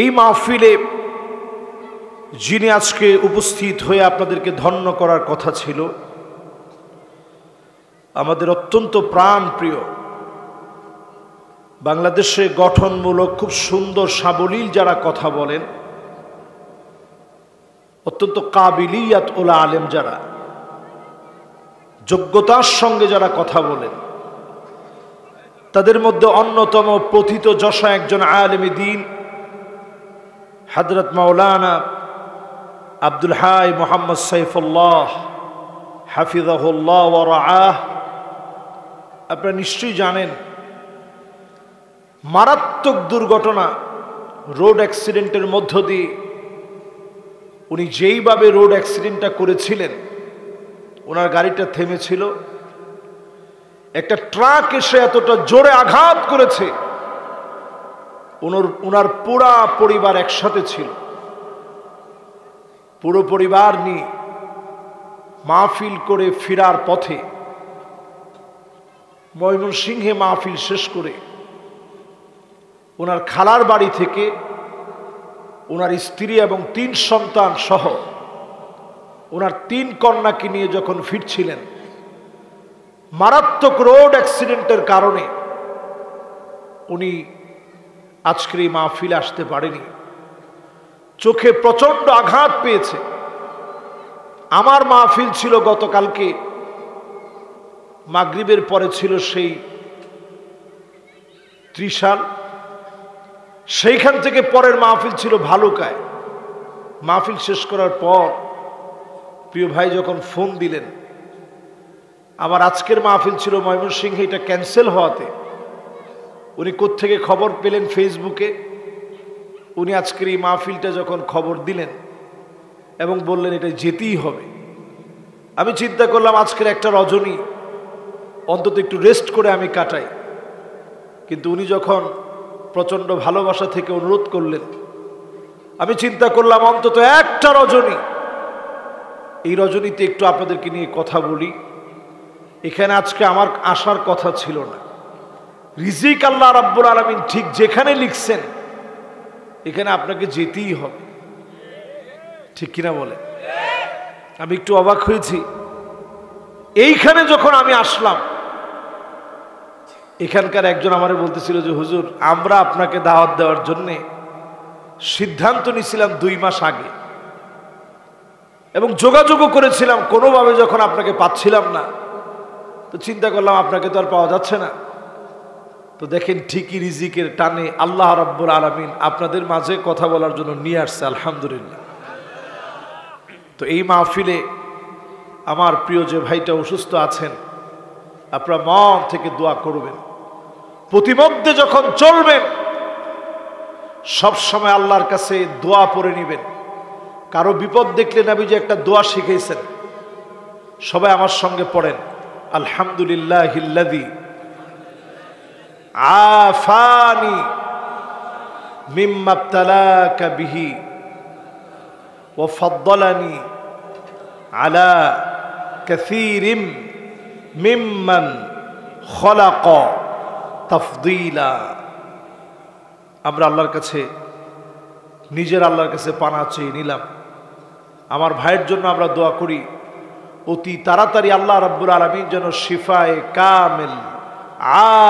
এই মাহফিলে যিনি আজকে উপস্থিত হয়ে আপনাদেরকে ধন্য করার কথা ছিল, আমাদের অত্যন্ত প্রাণপ্রিয়, বাংলাদেশে গঠনমূলক খুব সুন্দর সাবলীল যারা কথা বলেন, অত্যন্ত কাবিলিয়াত ওলা আলেম যারা, যোগ্যতার সঙ্গে যারা কথা বলেন, তাদের মধ্যে অন্যতম প্রথিত যশা একজন আলেমে দ্বীন হযরত মাওলানা আব্দুল হাই মোহাম্মদ সাইফুল্লাহ হাফিজাহুল্লাহ ওয়া রাআহ। আপনারা নিশ্চয়ই জানেন, মারাত্মক দুর্ঘটনা, রোড অ্যাক্সিডেন্টের মধ্য দিয়ে উনি যেইভাবে রোড অ্যাক্সিডেন্টটা করেছিলেন, ওনার গাড়িটা থেমেছিল, একটা ট্রাক এসে এতটা জোরে আঘাত করেছে, ওনার পুরা পরিবার একসাথে ছিল। পুরো পরিবার নিয়ে মাহফিল করে ফেরার পথে ময়মনসিংহে মাহফিল শেষ করে ওনার খালার বাড়ি থেকে ওনার স্ত্রী এবং 3 সন্তান সহ ওনার 3 কন্যাকে নিয়ে যখন ফিরছিলেন, মারাত্মক রোড অ্যাক্সিডেন্টের কারণে উনি আজকের এই মাহফিলে আসতে পারেনি। চোখে প্রচন্ড আঘাত পেয়েছে। আমার মাহফিল ছিল গতকালকে, মাগরিবের পরে ছিল সেই ত্রিশাল, সেইখান থেকে পরের মাহফিল ছিল ভালুকায়। মাহফিল শেষ করার পর প্রিয় ভাই যখন ফোন দিলেন, আমার আজকের মাহফিল ছিল ময়মনসিংহে, এটা ক্যান্সেল হওয়াতে উনি কোত্থেকে খবর পেলেন ফেসবুকে, উনি আজকের এই মাহফিলটা যখন খবর দিলেন এবং বললেন এটা যেতেই হবে, আমি চিন্তা করলাম আজকের একটা রজনী অন্তত একটু রেস্ট করে আমি কাটাই। কিন্তু উনি যখন প্রচণ্ড ভালোবাসা থেকে অনুরোধ করলেন, আমি চিন্তা করলাম অন্তত একটা রজনী, এই রজনীতে একটু আপনাদেরকে নিয়ে কথা বলি। এখানে আজকে আমার আসার কথা ছিল না, রিজিক আল্লাহ রাব্বুল আলামিন ঠিক যেখানে লিখছেন এখানে আপনাকে যেতেই হবে, ঠিক কিনা বলে? আমি একটু অবাক হয়েছি। এইখানে যখন আমি আসলাম, এখানকার একজন আমারে বলতেছিল যে হুজুর, আমরা আপনাকে দাওয়াত দেওয়ার জন্য সিদ্ধান্ত নিয়েছিলাম 2 মাস আগে এবং যোগাযোগও করেছিলাম, কোনোভাবে যখন আপনাকে পাচ্ছিলাম না তো চিন্তা করলাম আপনাকে তো আর পাওয়া যাচ্ছে না। তো দেখেন ঠিকই রিজিকের টানে আল্লাহ রাব্বুল আলামিন আপনাদের মাঝে কথা বলার জন্য নিয়ে আসছে, আলহামদুলিল্লাহ। তো এই মাহফিলে আমার প্রিয় যে ভাইটা অসুস্থ আছেন, আপনারা মন থেকে দোয়া করবেন, প্রতিমধ্যে যখন চলবেন সব সময় আল্লাহর কাছে দোয়া পড়ে নেবেন। কারো বিপদ দেখলে নবীজি একটা দোয়া শিখিয়েছেন, সবাই আমার সঙ্গে পড়েন, আলহামদুলিল্লাহিল্লাযী আফানি মিম্মা ইবতালাকা বিহি ওয়া ফাদ্দালানি আলা কাসীরিম মিম্মান খলাকা তাফদীলা। আমরা আল্লাহর কাছে, নিজের আল্লাহর কাছে পানা চেয়ে নিলাম। আমার ভাইয়ের জন্য আমরা দোয়া করি, অতি তাড়াতাড়ি আল্লাহ রাব্বুল আলামিন যেন শিফায়ে কামিল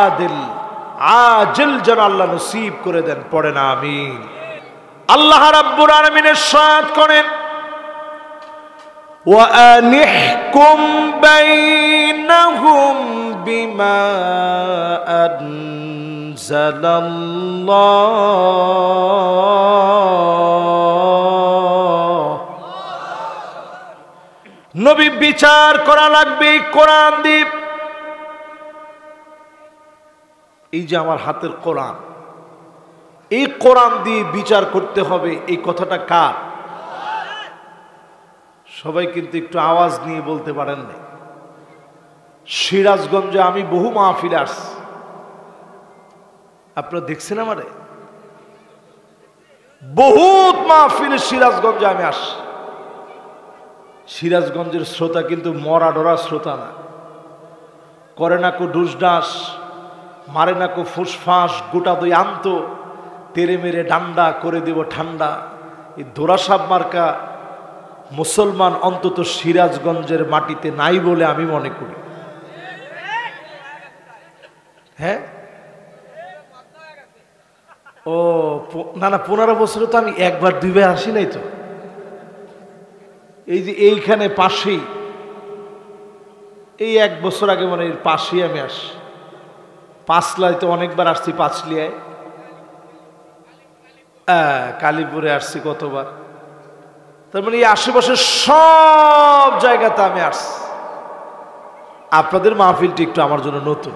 আদিল আজিল যেন আল্লাহ নসিব করে দেন, পড়েন আমিন। আল্লাহ রাব্বুল আলামিনের সাথ করেন, ওয়া আনিহকুম বাইনাহুম বিমা আনজালাল্লাহ। নবী বিচার করা লাগবে কোরআন দিয়ে। এই যে আমার হাতের কোরআন, এই কোরআন দিয়ে বিচার করতে হবে, এই কথাটা কার? সবাই কিন্তু একটু আওয়াজ নিয়ে বলতে পারেন না। সিরাজগঞ্জে আমি বহু মাহফিলে আসছি, আপনারা দেখছেন আমারে, বহুত মাহফিলে সিরাজগঞ্জে আমি আসছি। সিরাজগঞ্জের শ্রোতা কিন্তু মরা ডরা শ্রোতা না, করে না কো ডুস ডাস, মারে না কো ফুসফাস, গোটা দই আনত, তেরে মেরে ডান্ডা করে দেব ঠান্ডা। এই দোরাসাব মার্কা মুসলমান অন্তত সিরাজগঞ্জের মাটিতে নাই বলে আমি মনে করি। হ্যাঁ, ও না না, 15 বছরে তো আমি একবার দুইবার আসি নাই তো। এই যে এইখানে পাশেই, এই 1 বছর আগে মানে এর পাশেই আমি আসি। পাঁচলায় তো অনেকবার আসছি, পাঁচলিয়ায়, কালীপুরে আসছি কতবার। তার মানে এই আশেপাশের সব জায়গাতে আমি আসছি। আপনাদের মাহফিলটি একটু আমার জন্য নতুন।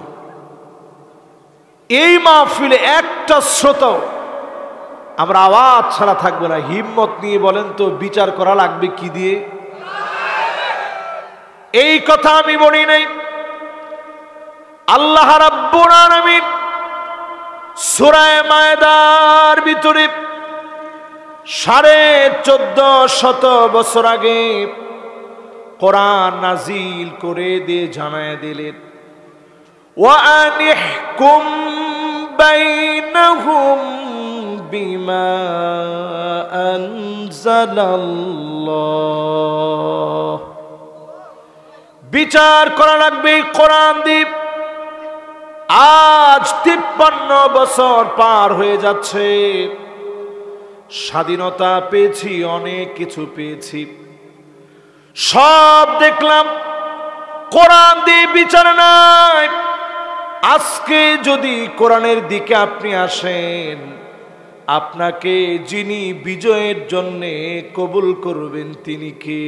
এই মাহফিলে একটা শ্রোতাও আমরা আওয়াজ ছাড়া থাকবে না। হিম্মত নিয়ে বলেন তো, বিচার করা লাগবে কি দিয়ে? এই কথা আমি বলি নাই। আল্লাহ রাব্বুল আলামিন সূরা মায়েদার ভিতরে 1450 বছর আগে কোরআন নাজিল করে দিয়ে জানায় দিলেন, ওয়া আনিহকুম বাইনাহুম বিমা আনজালাল্লাহ। বিচার করা লাগবে কোরআন দিয়ে। আজ 53 বছর পার হয়ে যাচ্ছে, স্বাধীনতা পেয়েছি, অনেক কিছু পেয়েছি, সব দেখলাম, কোরআন দিয়ে বিচার নাই। আজকে যদি কোরআনের দিকে আপনি আসেন, আপনাকে যিনি বিজয়ের জন্য কবুল করবেন তিনি কে?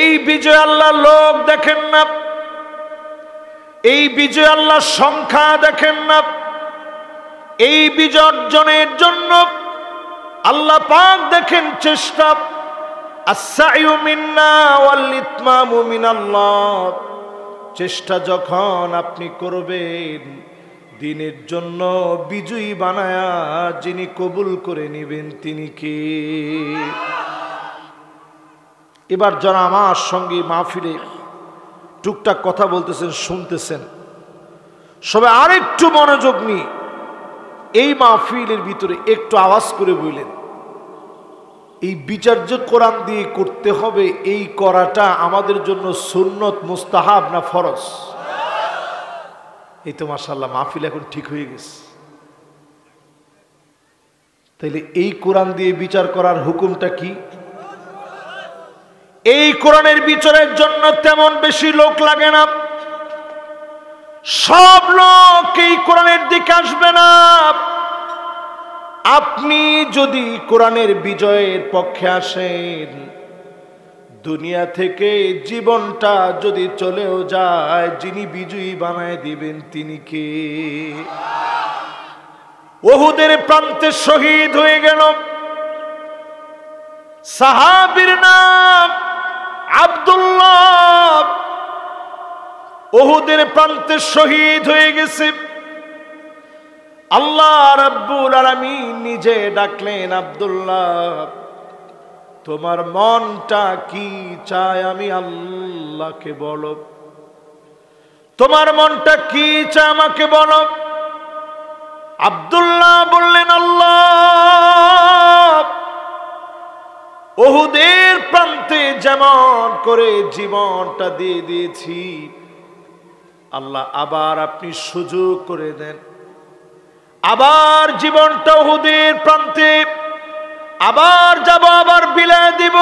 এই বিজয় আল্লাহ লোক দেখেন না, এই বিজয় আল্লাহ সংখ্যা দেখেন না। এই বিজয় অর্জনের জন্য আল্লাহ পাক দেখেন চেষ্টা। আস-সা'য়ু মিন্না ওয়াল ইতমামু মিনাল্লাহ। চেষ্টা যখন আপনি করবেন, দিনের জন্য বিজয়ী বানায়া যিনি কবুল করে নেবেন তিনি কে? এবার যারা আমার সঙ্গে মাহফিলে টুকটাক কথা বলতেছেন, শুনতেছেন, সবাই আরেকটু মনোযোগ নিয়ে এই মাহফিলের ভিতরে একটু আওয়াজ করে বললেন, এই বিচার যে কোরআন দিয়ে করতে হবে, এই করাটা আমাদের জন্য সুন্নত, মুস্তাহাব না ফরজ? এই তো মাশাআল্লাহ মাহফিল এখন ঠিক হয়ে গেছে। তাইলে এই কোরআন দিয়ে বিচার করার হুকুমটা কি? এই কোরআনের বিচারের জন্য তেমন বেশি লোক লাগে না, সব লোক এই কোরআনের দিকে আসবে না। আপনি যদি কোরআনের বিজয়ের পক্ষে আসেন, দুনিয়া থেকে জীবনটা যদি চলেও যায়, যিনি বিজয়ী বানায় দিবেন তিনি কে? উহুদের প্রান্তে শহীদ হয়ে গেল সাহাবীর নাম আব্দুল্লাহ। উহুদের প্রান্তে শহীদ হয়ে গেছে। আল্লাহ রাব্বুল আলামিন নিজে ডাকলেন, আব্দুল্লাহ তোমার মনটা কি চায় আমি আল্লাহকে বলো, তোমার মনটা কি চায় আমাকে বলো। আব্দুল্লাহ বললেন, আল্লাহ উহুদের প্রান্তে যেমন করে জীবনটা দিয়ে দিয়েছি, আল্লাহ আবার আপনি সুযোগ করে দেন, আবার জীবনটা উহুদের প্রান্তে আবার যাব, আবার বিলায় দিব।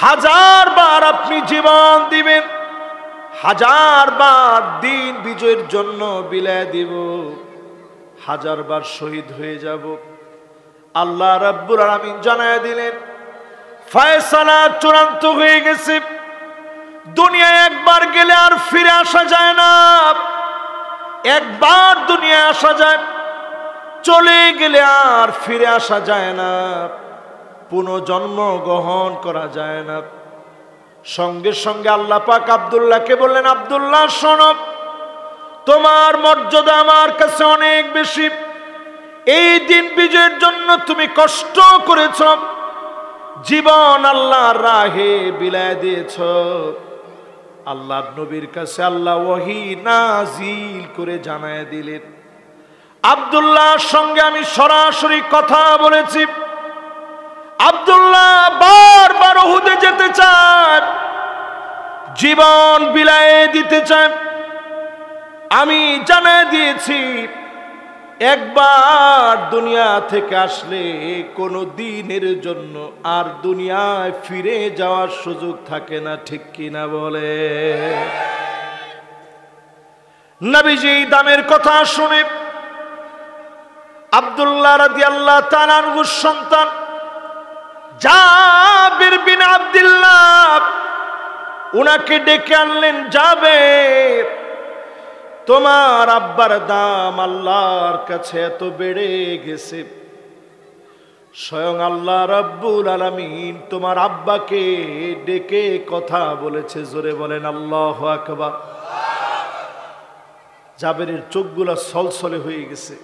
1000 বার আপনি জীবন দিবেন, 1000 বার দিন বিজয়ের জন্য বিলায় দিব, 1000 বার শহীদ হয়ে যাব। আল্লাহ রাব্বুল আলামিন জানায় দিলেন, ফয়সালা চূড়ান্ত হয়ে গেছে। দুনিয়ায় একবার গেলে আর ফিরে আসা যায় না। একবার দুনিয়ায় আসা যায়, চলে গেলে আর ফিরে আসা যায় না, পুনর্জন্ম গ্রহণ করা যায় না। সঙ্গে সঙ্গে আল্লাহ পাক আব্দুল্লাহকে বললেন, আব্দুল্লাহ শোনো, তোমার মর্যাদা আমার কাছে অনেক বেশি। এই দিন বিজয়ের জন্য তুমি কষ্ট করেছ, জীবন আল্লাহর রাহে বিলায় দিয়েছ। আল্লাহর নবীর কাছে আল্লাহ ওহী নাজিল করে জানায় দিলেন, আব্দুল্লাহর সঙ্গে আমি সরাসরি কথা বলেছি। আব্দুল্লাহ বারবার উহুদে যেতে চায়, জীবন বিলায়ে দিতে চায়। আমি জানিয়ে দিয়েছি, একবার দুনিয়া থেকে আসলে কোনো দিনের জন্য আর দুনিয়ায় ফিরে যাওয়ার সুযোগ থাকে না, ঠিক কিনা বলে? নবীজি দামের কথা শুনে আব্দুল্লাহ রাদিয়াল্লাহু তাআলা আনহুর সন্তান জাবির বিন আব্দুল্লাহ উনাকে ডেকে আনলেন। জাবের, তোমার আব্বার দাম আল্লাহর কাছে এত বেড়ে গেছে, স্বয়ং আল্লাহ রাব্বুল আলামিন তোমার আব্বাকে ডেকে কথা বলেছে। জোরে বলেন আল্লাহু আকবার। জাবেরের চোখগুলা ছলছলে হয়ে গেছে।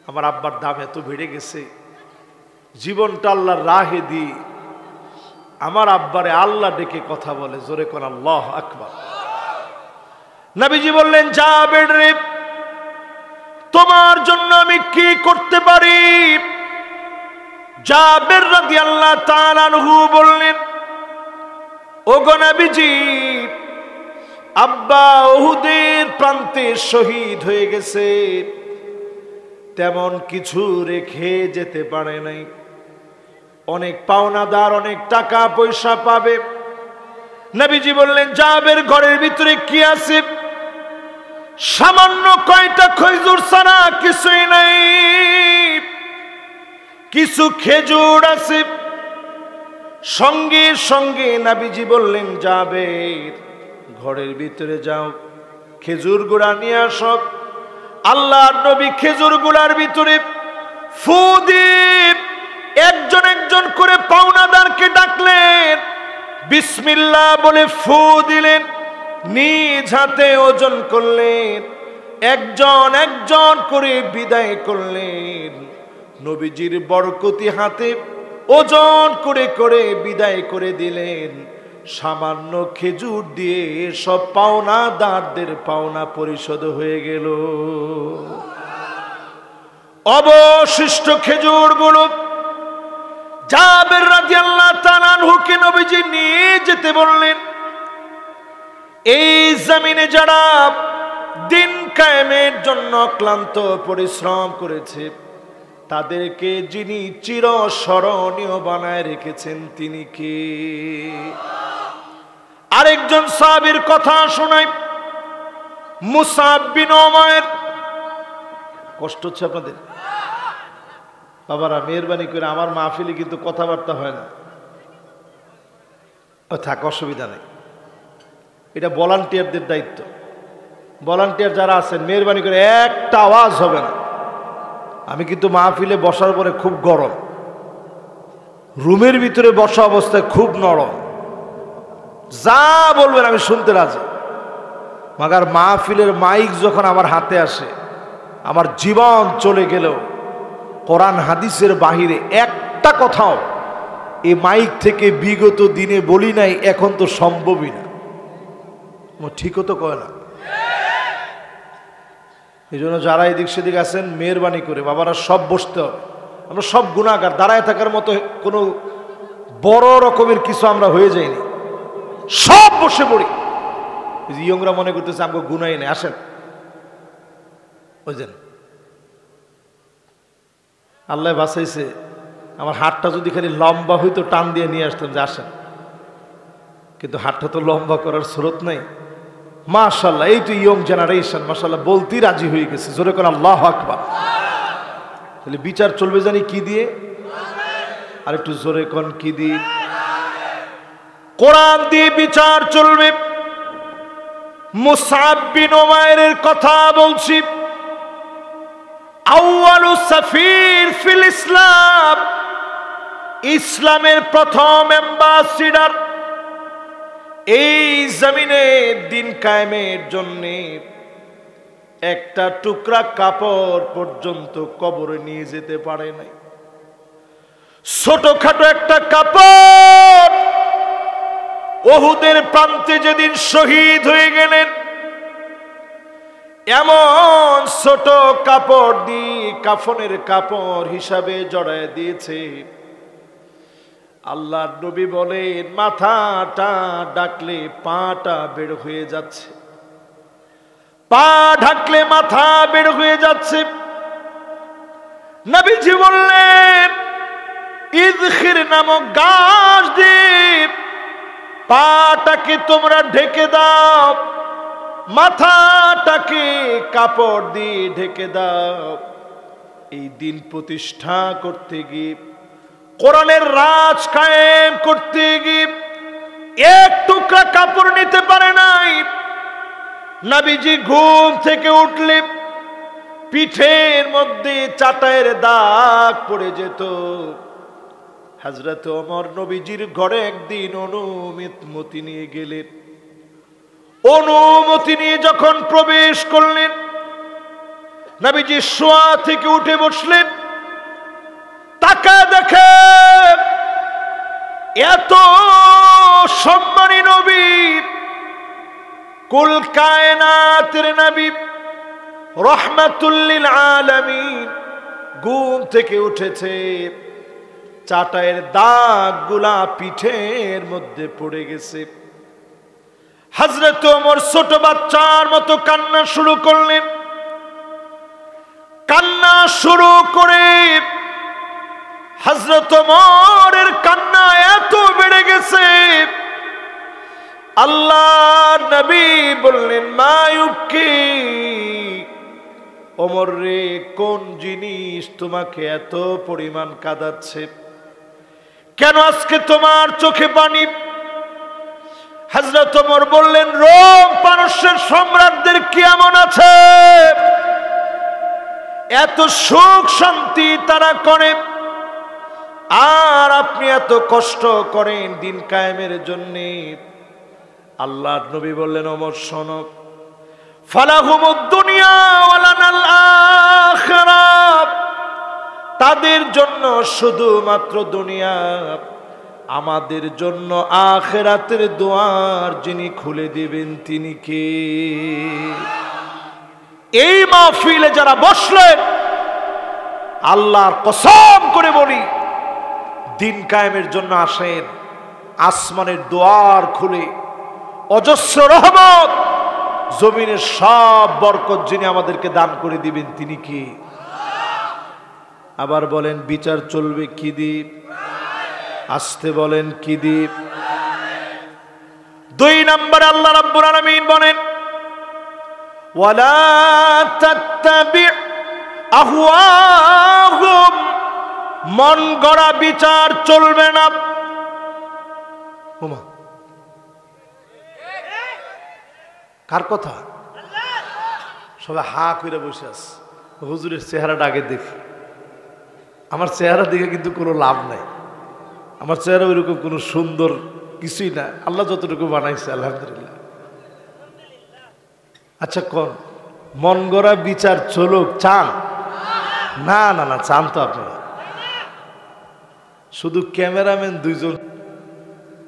আমার আব্বার দাম এত বেড়ে গেছে, জীবনটা আল্লাহর রাহে দিয়ে আমার আব্বারে আল্লাহ ডেকে কথা বলে। জোরে কোন আল্লাহু আকবার। নবীজি বললেন, জাবের রে, তোমার জন্য আমি কি করতে পারি? জাবের রাদিয়াল্লাহু তাআলা আনহু বললেন, ওগো নবীজি, আব্বা উহুদের প্রান্তে শহীদ হয়ে গেছে, তেমন কিছু রেখে যেতে পারে নাই। অনেক পাওনাদার, অনেক টাকা পয়সা পাবে। নবীজি বললেন, জাবের ঘরের ভিতরে কি আছে? সামান্য কয়টা খেজুর ছাড়া কিছুই নাই। কিছু খেজুর আছে। সঙ্গে সঙ্গে নবীজি বললেন, জাবের, ঘরের ভিতরে যাও, খেজুর গুড়া নিয়ে আসো। আল্লাহর নবী খেজুর গুড়ার ভিতরে ফু দিয়ে একজন একজন করে পাওনাদারকে ডাকলেন, বিসমিল্লাহ বলে ফু দিলেন, নিজ হাতে ওজন করলেন, একজন একজন করে বিদায় করলেন। নবীজির বরকতি হাতে ওজন করে করে বিদায় করে দিলেন। সামান্য খেজুর দিয়ে সব পাওনাদারদের পাওনা পরিশোধ হয়ে গেল। অবশিষ্ট খেজুরগুলো জাবের রাদিয়াল্লাহু তাআলা আনহুকে নবীজি নিয়ে যেতে বললেন। এই জমিনে যারা দিন কায়েমের জন্য ক্লান্ত পরিশ্রম করেছে, তাদেরকে যিনি চিরস্মরণীয় বানায় রেখেছেন তিনি কে? আরেকজন সাহাবীর কথা শোনাই, মুসআব বিন উমাইর। কষ্ট হচ্ছে আপনাদের? বাবারা, মেহেরবানি করে, আমার মাহফিলে কিন্তু কথাবার্তা হয় না। থাক, অসুবিধা নেই, এটা ভলান্টিয়ারদের দায়িত্ব। ভলান্টিয়ার যারা আছেন, মেহেরবানি করে একটা আওয়াজ হবে না। আমি কিন্তু মাহফিলে বসার পরে খুব গরম, রুমের ভিতরে বসা অবস্থায় খুব নরম, যা বলবেন আমি শুনতে রাজি। মাগার মাহফিলের মাইক যখন আমার হাতে আসে, আমার জীবন চলে গেলেও কোরআন হাদিসের বাহিরে একটা কথাও এই মাইক থেকে বিগত দিনে বলি নাই, এখন তো সম্ভবই না। ঠিকও তো কয় না। এই জন্য যারা এদিক সেদিক আছেন, মেহরবানি করে বাবারা সব বসতে হবে। আমরা সব গুনাহগার, দাঁড়ায় থাকার মতো কোনো বড় রকমের কিছু আমরা হয়ে যাইনি, সব বসে পড়ি। ইয়ংরা মনে করতেছে আমাকে গুনাই নেই। আসেন, বুঝলেন, আল্লাহ বাঁচাইছে। আমার হাতটা যদি খালি লম্বা হইতো, টান দিয়ে নিয়ে আসতাম যে আসেন, কিন্তু হাতটা তো লম্বা করার স্রোত নাই। মাশাআল্লাহ, এই তো ইয়ং জেনারেশন মাশাআল্লাহ বলতেই রাজি হয়ে গেছে। জোরে করে আল্লাহু আকবার। তাহলে বিচার চলবে জানি কি দিয়ে? আর একটু জোরে কোন কি দিয়ে? কোরআন দিয়ে বিচার চলবে। মুসআব বিন উমাইরের কথা বলছি। আউয়ালু সাফির ফিল ইসলাম, ইসলামের প্রথম অ্যাম্বাসিডর। এই জমিনে দিন কায়েমের জন্য একটা টুকরা কাপড় পর্যন্ত কবরে নিয়ে যেতে পারে নাই। ছোটখাটো একটা কাপড় উহুদের প্রান্তে যেদিন শহীদ হয়ে গেলেন, এমন ছোট কাপড় দিয়ে কাফনের কাপড় হিসাবে জড়ায় দিয়েছে। আল্লাহর নবী বলেন মাথাটা ডাকলে পাটা বের হয়ে যাচ্ছে, পা ঢাকলে মাথা বের হয়ে যাচ্ছে। নবীজি বললেন ইযখির নামক গাছ দিয়ে পাটাকে তোমরা ঢেকে দাও, মাথাটাকে কাপড় দিয়ে ঢেকে দাও। এই দিন প্রতিষ্ঠা করতে গিয়ে, কোরআনের রাজ কায়েম করতে গিয়ে এক টুকরা কাপড় নিতে পারে নাই। নবীজি ঘুম থেকে উঠলে পিঠের মধ্যে চাটাইয়ের দাগ পড়ে যেত। হযরত ওমর নবীজির ঘরে একদিন অনুমতি নিয়ে গেলেন। অনুমতি নিয়ে যখন প্রবেশ করলেন, নবীজি শোয়া থেকে উঠে বসলেন। তাকায় দেখে এত সম্মানী নবী, কুল কায়নাতের নবী, রহমাতুল লিল আলামিন ঘুম থেকে উঠেছে। চাটাইয়ের দাগগুলা পিঠের মধ্যে পড়ে গেছে। হযরত ওমর ছোট বাচ্চার মতো কান্না শুরু করলেন। কান্না শুরু করে হযরত ওমরের কান্না এত বেড়ে গেছে, আল্লাহর নবী বললেন মা ইউবকি, ওমর রে কোন জিনিস তোমাকে এত পরিমাণ কাঁদাচ্ছে? কেন আজকে তোমার চোখে পানি? হযরত ওমর বললেন রোম পারস্যের সম্রাটদের কি এমন আছে এত সুখ শান্তি তারা করে, আর আপনি এত কষ্ট করেন দিন কায়েমের জন্য? আল্লাহর নবী বললেন ওমর শোনো, ফালাহুমুদ দুনিয়া ওয়ালানাল আখিরাত, তাদের জন্য শুধুমাত্র দুনিয়া, আমাদের জন্য আখিরাতের দুয়ার যিনি খুলে দিবেন তিনি কে? এই মাহফিলে যারা বসলেন, আল্লাহর কসম করে বলি দিন কায়েমের জন্য আসেন, আসমানের দুয়ার খুলে অজস্র রহমত, জমিনের সব বরকত যিনি আমাদেরকে দান করে দিবেন তিনি কি? আবার বলেন বিচার চলবে কি দ্বীপ? আসতে বলেন কি দ্বীপ? 2 নম্বরে আল্লাহ রাব্বুল আলামিন বলেন ওয়ালা তাত্তাবি আহওয়াহুম, মন গড়া বিচার চলবে না। ওমা কার কথা? সবাই হা করে বসে আছে। হুজুরের চেহারাটা আগে দেখি। আমার চেহারা দেখে কিন্তু কোনো লাভ নাই, আমার চেহারা ওইরকম কোনো সুন্দর কিছুই না, আল্লাহ যতটুকু বানাইছে আলহামদুলিল্লাহ। আচ্ছা কোন মন গড়া বিচার চলুক চান? না না না, চান তো আপনারা, শুধু ক্যামেরাম্যান 2 জন,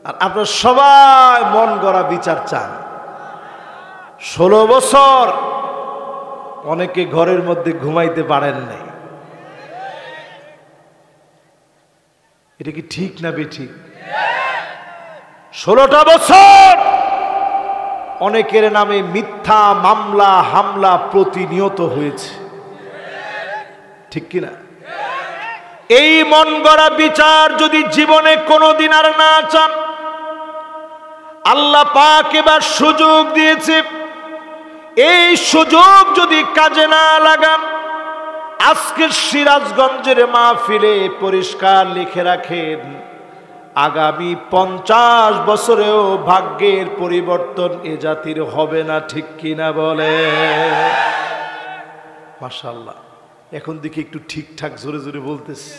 আর আপনারা সবাই মন গড়া বিচার চান। 16 বছর অনেকে ঘরের মধ্যে ঘুমাইতে পারেন নাই, এটা কি ঠিক না বেঠিক? 16টা বছর অনেকের নামে মিথ্যা মামলা হামলা প্রতিনিয়ত হয়েছে, ঠিক কিনা? এই মন গড়া বিচার যদি জীবনে কোনোদিন আর না চান, আল্লাহ পাক এবার সুযোগ দিয়েছে, এই সুযোগ যদি কাজে না লাগান, আজকের সিরাজগঞ্জের মাহফিলে পরিষ্কার লিখে রাখেন, আগামী 50 বছরেও ভাগ্যের পরিবর্তন এ জাতির হবে না, ঠিক কিনা বলে? মাশাআল্লাহ, এখন দেখি একটু ঠিকঠাক জোরে জোরে বলতেছি,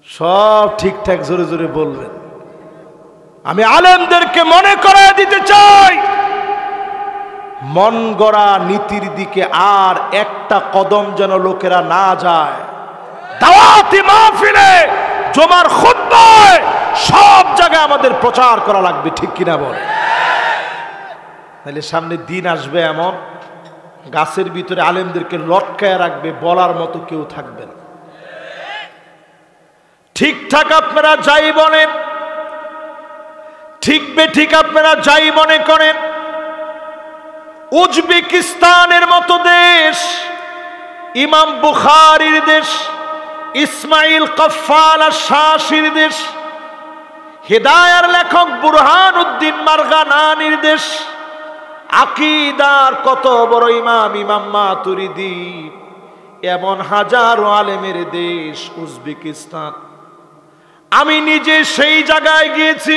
সব ঠিকঠাক জোরে জোরে বলবেন। আমি আলেমদেরকে মনে করায় দিতে চাই, মন গড়া নীতির দিকে আর একটা কদম যেন লোকেরা না যায়। দাওয়াতি মাহফিলে, জুমার খুতবায়, সব জায়গায় আমাদের প্রচার করা লাগবে, ঠিক কিনা বল? তাহলে সামনে দিন আসবে এমন গাছের ভিতরে আলেমদেরকে লটকায় রাখবে, বলার মতো কেউ থাকবে না। ঠিকঠাক আপনারা যাই বলেন, ঠিক বেঠিক আপনারা যাই মনে করেন, উজবেকিস্তানের মতো দেশ, ইমাম বুখারীর দেশ, ইসমাইল কফফাল আশ-শাশির দেশ, হিদায়ার লেখক বুরহানুদ্দিন মারগানানির দেশ, আকীদার কত বড় ইমাম, ইমাম মাতুরিদি, এমন হাজারো আলেমের দেশ উজবেকিস্তান। আমি নিজে সেই জায়গায় গিয়েছি,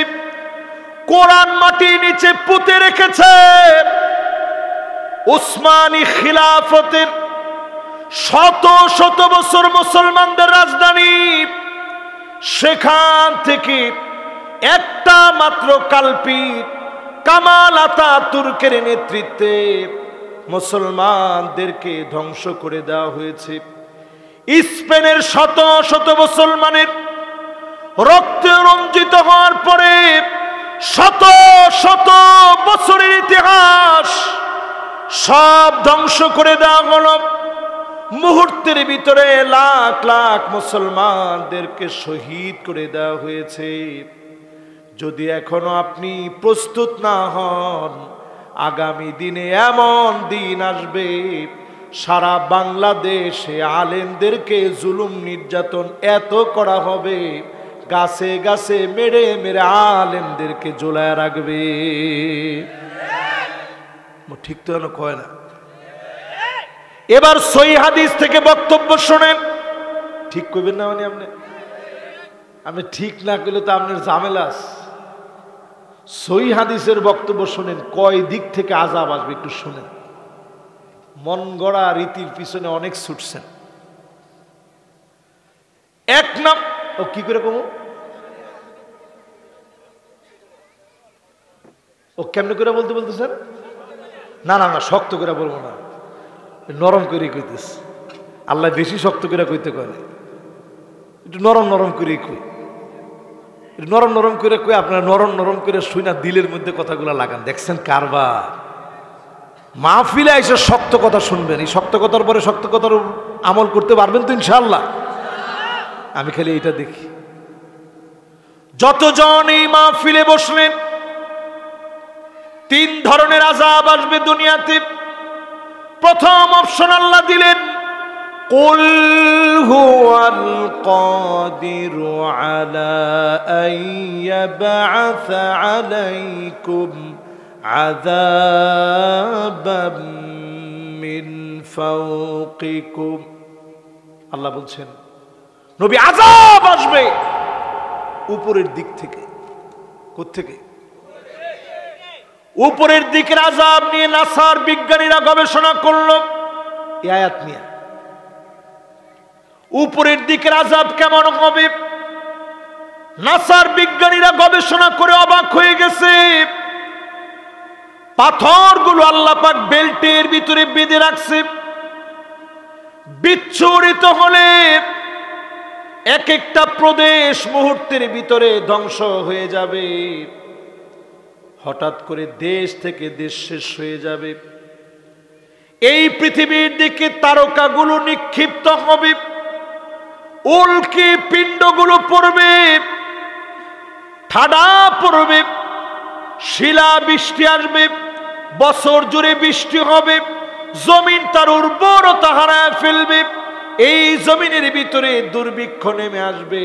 কোরআন মাটির নিচে পুঁতে রেখেছে। উসমানী খিলাফতের শত শত বছর মুসলমানদের রাজধানী, সেখান থেকে একটা মাত্র কাল্পিক কামাল আতাতুর্কের নেতৃত্বে মুসলমানদেরকে ধ্বংস করে দেওয়া হয়েছে। স্পেনের শত শত মুসলমানের রক্তে রঞ্জিত হওয়ার পরে শত শত বছরের ইতিহাস সব ধ্বংস করে দেওয়া হলো। মুহূর্তের ভিতরে লাখ লাখ মুসলমানদেরকে শহীদ করে দেওয়া হয়েছে। যদি এখনো আপনি প্রস্তুত না হন, আগামী দিনে এমন দিন আসবে সারা বাংলাদেশে আলেমদেরকে জুলুম নির্যাতন এত করা হবে, গাছে গাছে মেরে মেরে আলেমদেরকে ঝোলায় রাখবে। ঠিক তো কয় না? এবার সহিহ হাদিস থেকে বক্তব্য শোনেন। ঠিক কইবেন না মানে আপনি ঠিক না করলে তো আপনার ঝামেলা আছে। সহিহ হাদিসের বক্তব্য শোনেন, কয় দিক থেকে আযাব আসবে একটু শোনেন। মন গড়া রীতির পিছনে অনেক ছুটছেন। এক নাম ও কি করে কমো, ও কেমনে করে বলতে বলতেছেন? না না না, শক্ত করে বলবো না, নরম করে কইতেছ। আল্লাহ বেশি শক্ত করে কইতে কয় না, একটু নরম নরম করে কই, নরম নরম করে কই। আপনারা নরম নরম করে শুই না, দিলের মধ্যে কথাগুলো লাগান। দেখছেন কারবার? মাহফিলে এসে শক্ত কথা শুনবেন, এই শক্ত কথার পরে শক্ত কথার আমল করতে পারবেন তো ইনশাআল্লাহ? আমি খালি এটা দেখি। যতজন এই মাহফিলে বসলেন, তিন ধরনের আযাব আসবে দুনিয়াতে। প্রথম অপশন আল্লাহ দিলেন, কুল হুয়াল কাদিরু আলা আন ইয়াবআসা আলাইকুম আযাবাম মিন ফাওকিকুম। আল্লাহ বলছেন নবী, আযাব আসবে উপরের দিক থেকে। কোথা থেকে? উপরের দিকের আযাব নিয়ে নাসার বিজ্ঞানীরা গবেষণা করল এই আয়াত নিয়ে। উপরের দিকের আযাব কেমন হবে? নাসার বিজ্ঞানীরা গবেষণা করে অবাক হয়ে গেছে। পাথরগুলো আল্লাহ পাক বেল্টের ভিতরে বেঁধে রাখছে। বিচ্ছুরিত হলে এক একটা প্রদেশ মুহূর্তের ভিতরে ধ্বংস হয়ে যাবে। হঠাৎ করে দেশ থেকে দেশ শেষ হয়ে যাবে। এই পৃথিবীর দিকে তারকাগুলো নিক্ষিপ্ত হবে, উল্কি পিণ্ডগুলো পড়বে, ঠাডা পড়বে, শিলা বৃষ্টি আসবে, বছর জুড়ে বৃষ্টি হবে, জমিন তার উর্বরতা হারায় ফেলবে। এই জমিনের ভিতরে দুর্ভিক্ষ নেমে আসবে।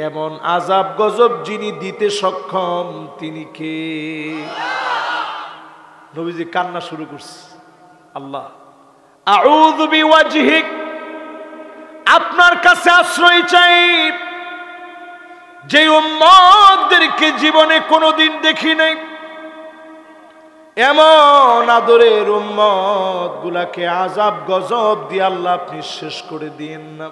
এমন আযাব গজব যিনি দিতে সক্ষম তিনি কে? নবীজি কান্না শুরু করছে, আল্লাহ আউযু বিওয়াজহিক, আপনার কাছে আশ্রয় চাই, যে উম্মতদেরকে জীবনে কোনোদিন দেখি নাই, এমন আদরের উম্মত গুলাকে আযাব গজব দিয়ে আল্লাহ আপনি শেষ করে দিয়েন না।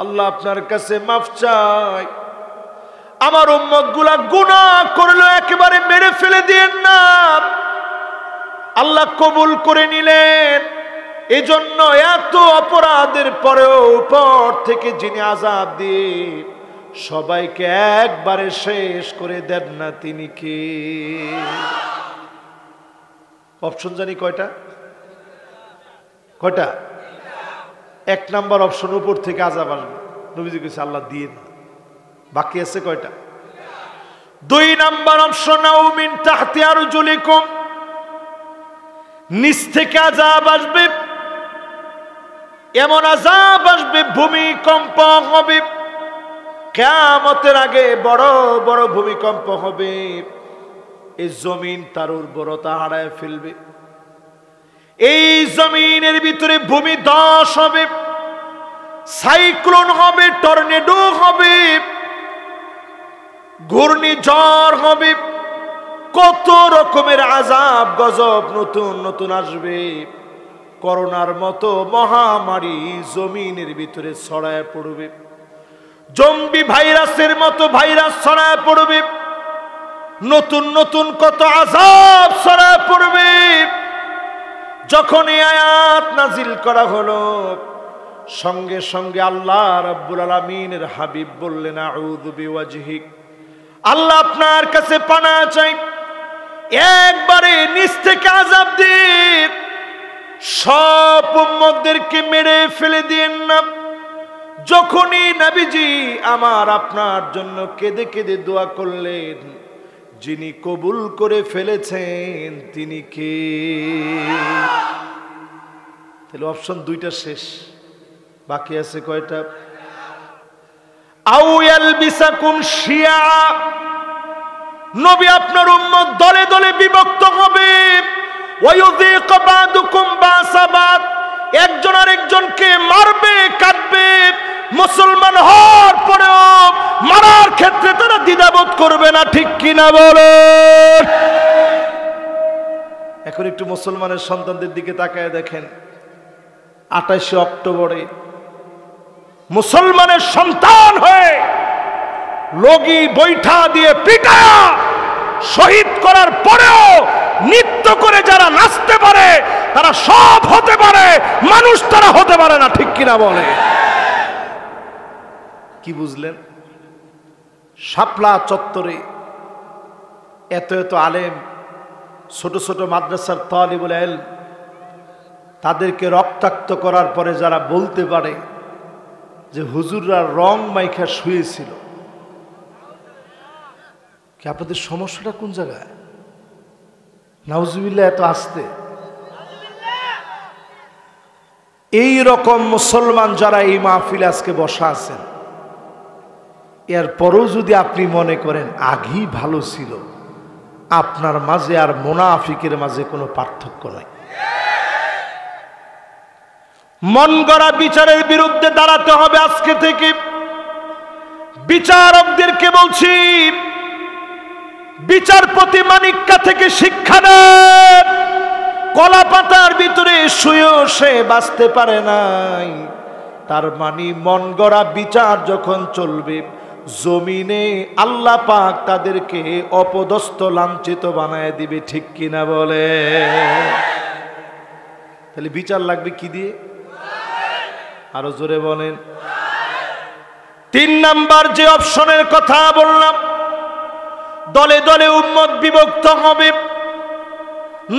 আল্লাহ আপনার কাছে মাফ চাই, আমার উম্মত গুলা গুনাহ করলো একেবারে মেরে ফেলে দিয়েন না। আল্লাহ কবুল করে নিলেন। এজন্য এত অপরাধের পরেও উপর থেকে যিনি আযাব দিয়ে সবাইকে একবারে শেষ করে দেন না তিনি কে? অপশন জানি কয়টা? কয়টা? 1 নাম্বার অপশন, উপর থেকে আযাব আসবে। নবীজি কইছে আল্লাহ দিয়ে না। বাকি আছে কয়টা? 2 নাম্বার অপশন, আও মিন তাহতি আরজুলিকুম, নিচ থেকে আযাব আসবে। এমন আযাব আসবে, ভূমিকম্প হবে, কিয়ামতের আগে বড় বড় ভূমিকম্প হবে, এই জমিন তার উর্বরতা হারায় ফেলবে। এই জমিনের ভিতরে ভূমি ধস হবে, সাইক্লোন হবে, টর্নেডো হবে, ঘূর্ণিঝড় হবে, কত রকমের আযাব গজব নতুন নতুন আসবে। করোনার মতো মহামারী জমিনের ভিতরে ছড়ায় পড়বে, জম্বি ভাইরাসের মতো ভাইরাস ছড়ায় পড়বে, নতুন নতুন কত আযাব ছড়ায় পড়বে। যখন এই আয়াত নাজিল করা হলো, সঙ্গে সঙ্গে আল্লাহ রাব্বুল আলামিনের হাবিব বললেন, আউযু বিওয়াজহিক, আল্লাহ আপনার কাছে পানাহ চাই, একবারে নিচ থেকে আযাব দিন, সব উম্মতদেরকে মেরে ফেলে দিয়েন না। যখনই নবীজি আমার আপনার জন্য কেঁদে কেঁদে দোয়া করলেন, যিনি কবুল করে ফেলেছেন তিনি কে? তাহলে অপশন 2টা শেষ, বাকি আছে কয়টা? আও ইয়ালবিসাকুম শিয়া, নবী আপনার উম্মত দলে দলে বিভক্ত হবে। ওয়ায়ুযীক বাদুকুম বাসাবাদ, একজন আরেকজনকে মারবে, কাটবে। মুসলমান হওয়ার পরেও মারার ক্ষেত্রে তারা দ্বিধাবোধ করবে না, ঠিক কিনা বলেন? এখন একটু মুসলমানের সন্তানদের দিকে তাকায় দেখেন, 28 অক্টোবরে মুসলমানের সন্তান হয়ে লগি বৈঠা দিয়ে পিটা শহীদ করার পরেও নৃত্য করে যারা নাচতে পারে তারা সব হতে পারে, মানুষ তারা হতে পারে না, ঠিক কিনা বলে? কি বুঝলেন? শাপলা চত্বরে এত এত আলেম, ছোট ছোট মাদ্রাসার তালিবুল ইলম, তাদেরকে রক্তাক্ত করার পরে যারা বলতে পারে যে হুজুররা রং মাইখা শুয়েছিল, কি আপনাদের সমস্যাটা কোন জায়গায়? নাউজুবিল্লাহ, এত আসতে। এই রকম মুসলমান যারা এই মাহফিলে আজকে বসা আছেন, এরপরও যদি আপনি মনে করেন আগেই ভালো ছিল, আপনার মাঝে আর মুনাফিকের মাঝে কোনো পার্থক্য নাই। মন গড়া বিচারের বিরুদ্ধে দাঁড়াতে হবে আজকে থেকে। বিচারকদেরকে বলছি, বিচারপতি মানিক্কা থেকে শিক্ষা নেন। কলা পাতার ভিতরে শুয়েও সে বাঁচতে পারে নাই, তার মানে মন গড়া বিচার যখন চলবে জমিনে, আল্লাহ পাক তাদেরকে অপদস্থ লাঞ্ছিত বানায় দিবে, ঠিক কিনা বলে? তাহলে বিচার লাগবে কি দিয়ে? আরো জোরে বলেন। 3 নাম্বার যে অপশনের কথা বললাম, দলে দলে উম্মত বিভক্ত হবে।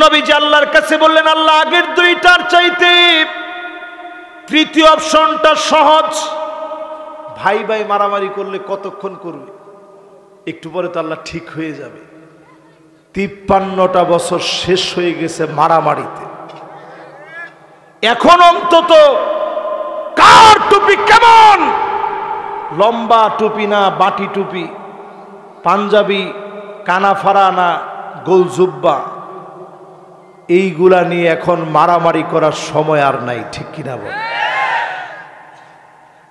নবীজি আল্লাহর কাছে বললেন, আল্লাহ আগের 2টার চাইতে 3য় অপশনটা সহজ। ভাই ভাই মারামারি করলে কতক্ষণ করবে? একটু পরে তো আল্লাহ ঠিক হয়ে যাবে। 53টা বছর শেষ হয়ে গেছে মারামারিতে। এখন অন্তত কার টুপি কেমন, লম্বা টুপি না বাটি টুপি, পাঞ্জাবি কানাফারা না গোল জুব্বা, এইগুলা নিয়ে এখন মারামারি করার সময় আর নাই, ঠিক কিনা বল?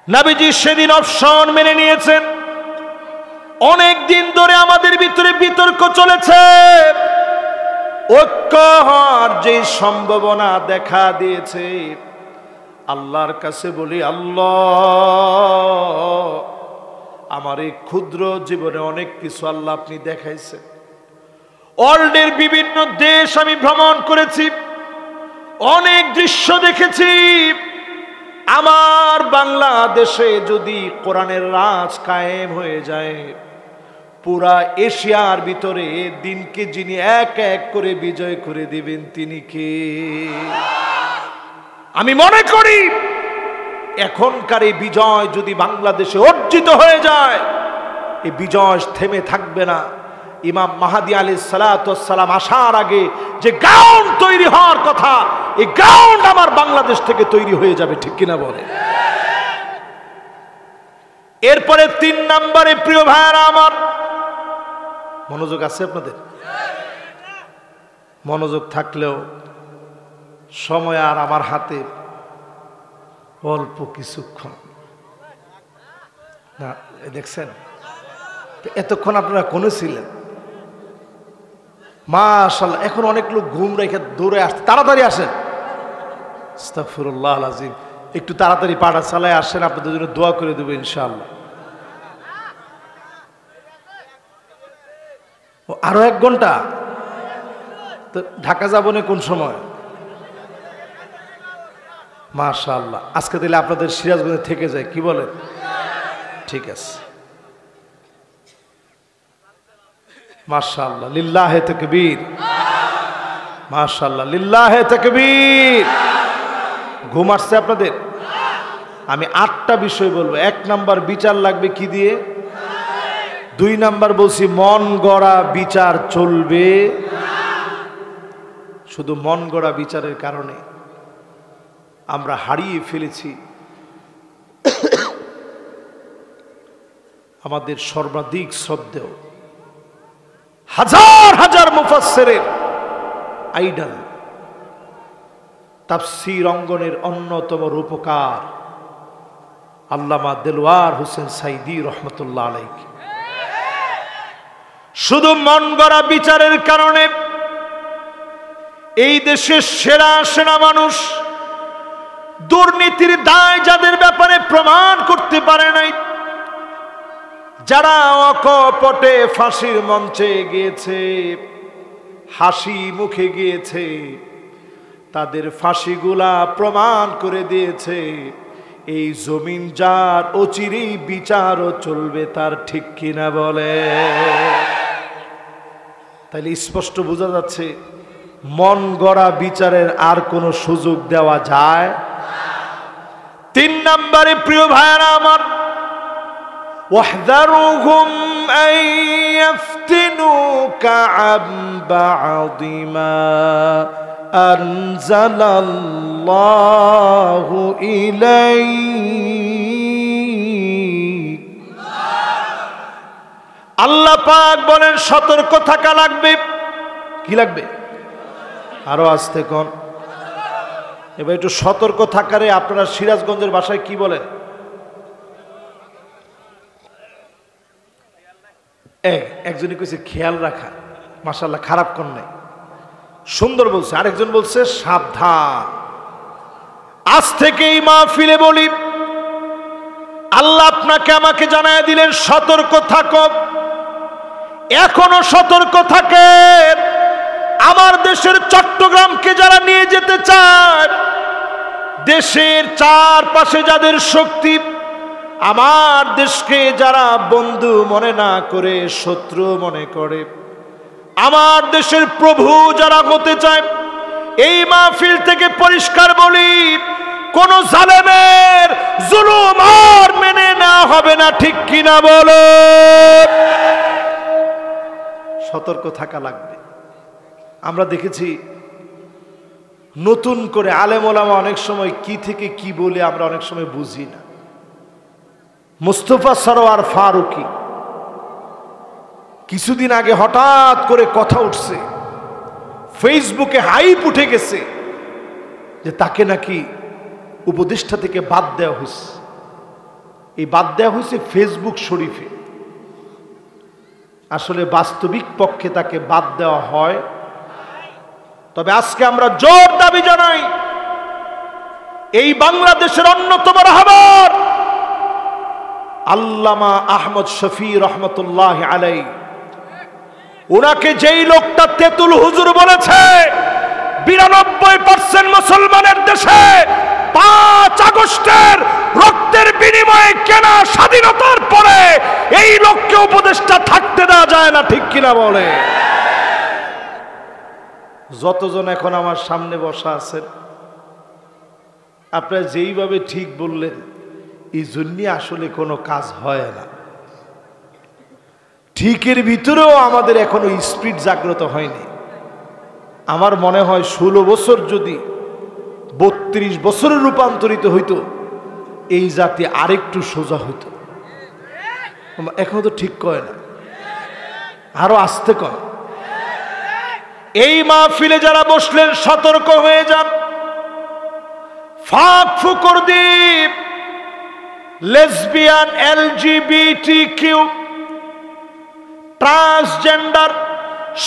নবীজি সেদিন অপশন মেনে নিয়েছেন। অনেক দিন ধরে আমাদের ভিতরে বিতর্ক চলেছে, ঐক্য হওয়ার যে সম্ভাবনা দেখা দিয়েছে। আল্লাহর কাছে বলি, আল্লাহ আমার এই ক্ষুদ্র জীবনে অনেক কিছু আল্লাহ আপনি দেখাইছেন। ওয়ার্ল্ডের বিভিন্ন দেশ আমি ভ্রমণ করেছি, অনেক দৃশ্য দেখেছি। আমার বাংলাদেশে যদি কোরআনের রাজ কায়েম হয়ে যায়, পুরা এশিয়ার ভিতরে দিনকে যিনি এক এক করে বিজয় করে দিবেন তিনি কে? আমি মনে করি এখনকার এই বিজয় যদি বাংলাদেশে অর্জিত হয়ে যায়, এই বিজয় থেমে থাকবে না। ইমাম মাহদী আলাইহিস সালাতু ওয়াস সালাম আসার আগে যে গ্রাউন্ড তৈরি হওয়ার কথা, এই গ্রাউন্ড আমার বাংলাদেশ থেকে তৈরি হয়ে যাবে, ঠিক কিনা বলে? এরপরে 3 নম্বরে প্রিয় ভাইরা আমার, মনোযোগ আছে আপনাদের? মনোযোগ থাকলেও সময় আর আমার হাতে অল্প কিছুক্ষণ না। দেখছেন এতক্ষণ আপনারা কোনে ছিলেন? মাশাআল্লাহ, এখন অনেক লোক ঘুম রেখে দৌড়ে আসছে। তাড়াতাড়ি আসেন, আস্তাগফিরুল্লাহ আযীম। একটু তাড়াতাড়ি পাড়া চালায় আসেন, আপনাদের জন্য দোয়া করে দেবো ইনশাআল্লাহ। আরো 1 ঘন্টা তো ঢাকা যাবো না কোন সময়? মাশাআল্লাহ, আজকে তাহলে আপনাদের সিরাজগঞ্জে থেকে যায়, কি বলেন? ঠিক আছে, মাশাআল্লাহ, লিল্লাহে তাকবীর, মাশাআল্লাহ, লিল্লাহে তাকবীর। ঘুম আসছে আপনাদের? আমি 8টা বিষয় বলবো। 1 নাম্বার, বিচার লাগবে কি দিয়ে? 2 নাম্বার বলছি মন গড়া বিচার চলবে। শুধু মন গড়া বিচারের কারণে আমরা হারিয়ে ফেলেছি আমাদের সর্বাধিক শ্রদ্ধেয় হাজার হাজার মুফাসসিরের আইডল, তাফসীর অঙ্গনের অন্যতম রূপকার আল্লামা দেলওয়ার হোসেন সাইদি রহমতুল্লাহ আলাইহি। শুধু মন গড়া বিচারের কারণে এই দেশের সেরা সেরা মানুষ দুর্নীতির দায় যাদের ব্যাপারে প্রমাণ করতে পারে নাই, যারা অকপটে ফাঁসির মঞ্চে গিয়েছে, হাসি মুখে গিয়েছে, তাদের ফাঁসিগুলা প্রমাণ করে দিয়েছে এই জমিন যার অচিরেই বিচারও চলবে তার, ঠিক কিনা বলে? তাইলে স্পষ্ট বোঝা যাচ্ছে মন গড়া বিচারের আর কোনো সুযোগ দেওয়া যায়। 3 নম্বরে প্রিয় ভাইরা আমার, ওয়াহযারুহুম আন ইফতিনুকা আন বা'দি মা আনজালাল্লাহু ইলাইক। আল্লাহ পাক বলেন সতর্ক থাকা লাগবে। কি লাগবে? আরো আসতে কোন? এবার একটু সতর্ক থাকারে আপনারা সিরাজগঞ্জের ভাষায় কি বলেন? একজনই কইছে খেয়াল রাখা। মাশাআল্লাহ, খারাপ কোন নাই, সুন্দর বলছে। আরেকজন বলছে সাবধান। আজ থেকে এই মাহফিলে বলি, আল্লাহ আপনাকে আমাকে জানায় দিলেন সতর্ক থাকো। এখনো সতর্ক থাকে। আমার দেশের চট্টগ্রামকে যারা নিয়ে যেতে চায়, দেশের চারপাশে যাদের শক্তি, আমার দেশকে যারা বন্ধু মনে না করে শত্রু মনে করে, আমার দেশের প্রভু যারা হতে চায়, এই মাহফিল থেকে পরিষ্কার বলি, কোন জালেমের জুলুম আর মেনে নেওয়া হবে না, ঠিক কিনা বলো? সতর্ক থাকা লাগবে। আমরা দেখেছি নতুন করে আলেম ওলামা অনেক সময় কি থেকে কি বলে আমরা অনেক সময় বুঝি না। মুস্তফা সরোয়ার ফারুকী কিছুদিন আগে হঠাৎ করে কথা উঠছে, ফেসবুকে হাইপ উঠে গেছে যে তাকে নাকি উপদেষ্টা থেকে বাদ দেওয়া হয়েছে। এই বাদ দেওয়া হয়েছে ফেসবুক শরীফে। আসলে বাস্তবিক পক্ষে তাকে বাদ দেওয়া হয়। তবে আজকে আমরা জোর দাবি জানাই, এই বাংলাদেশের অন্যতম রাহবার আল্লামা আহমদ শফি রহমতুল্লাহ আলাইহি, ওনাকে যেই লোকটা তেতুল হুজুর বলেছে, 92% মুসলমানের দেশে 5 আগস্টের রক্তের বিনিময়ে কেনা স্বাধীনতার পরে এই লোককে উপদেষ্টা থাকতে দেওয়া যায় না, ঠিক কিনা বলে? যতজন এখন আমার সামনে বসা আছেন, আপনারা যেইভাবে ঠিক বললেন, এই জন্য আসলে কোনো কাজ হয় না। ঠিকের ভিতরেও আমাদের এখনো স্পিরিট জাগ্রত হয়নি। আমার মনে হয় 16 বছর যদি 32 বছরে রূপান্তরিত হইতো, এই জাতি আরেকটু সোজা হইতো। এখনো তো ঠিক কয় না, আরো আসতে কয়। এই মাহফিলে যারা বসলেন সতর্ক হয়ে যান। ফাঁক ফুকর দ্বীপ, লেসবিয়ান, LGBTQ, ট্রান্সজেন্ডার,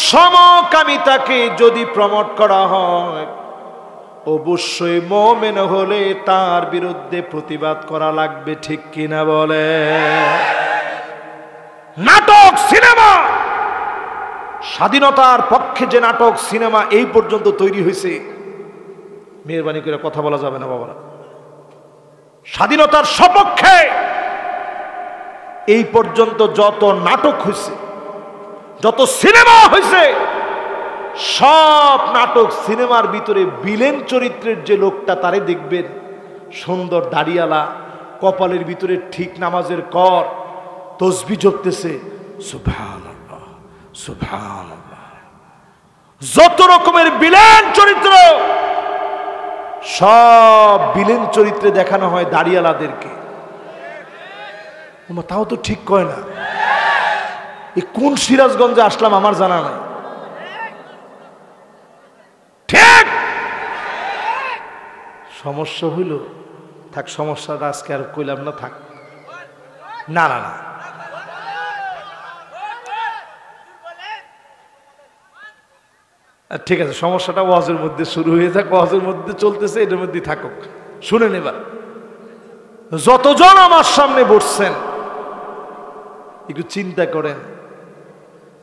সমকামিতাকে যদি প্রমোট করা হয়, অবশ্যই মুমিন হলে তার বিরুদ্ধে প্রতিবাদ করা লাগবে, ঠিক কিনা বলে? নাটক, সিনেমা, স্বাধীনতার পক্ষে যে নাটক সিনেমা এই পর্যন্ত তৈরি হয়েছে, মেহরবানি করে কথা বলা যাবে না বাবারা। স্বাধীনতার সপক্ষে এই পর্যন্ত যত নাটক হয়েছে, যত সিনেমা হয়েছে, সব নাটক সিনেমার ভিতরে ভিলেন চরিত্রের যে লোকটা, তারে দেখবেন সুন্দর দাড়িয়ালা, কপালের ভিতরে ঠিক নামাজের কর, তসবিহ জপতেছে, সুবহানাল্লাহ সুবহানাল্লাহ। যত রকমের ভিলেন চরিত্র, সব ভিলেন চরিত্রে দেখানো হয় দাড়িয়ালাদেরকে। তাও তো ঠিক কয় না। এই কোন সিরাজগঞ্জে আসলাম আমার জানা নাই। ঠিক সমস্যা হইল, থাক, সমস্যাটা আজকে আর কইলাম না, থাক। না না না, ঠিক আছে, সমস্যাটা ওয়াজের মধ্যে শুরু হয়ে থাক, ওয়াজের মধ্যে চলতেছে, এটার মধ্যে থাকুক। শুনেন এবার, যতজন আমার সামনে বসছেন একটু চিন্তা করেন,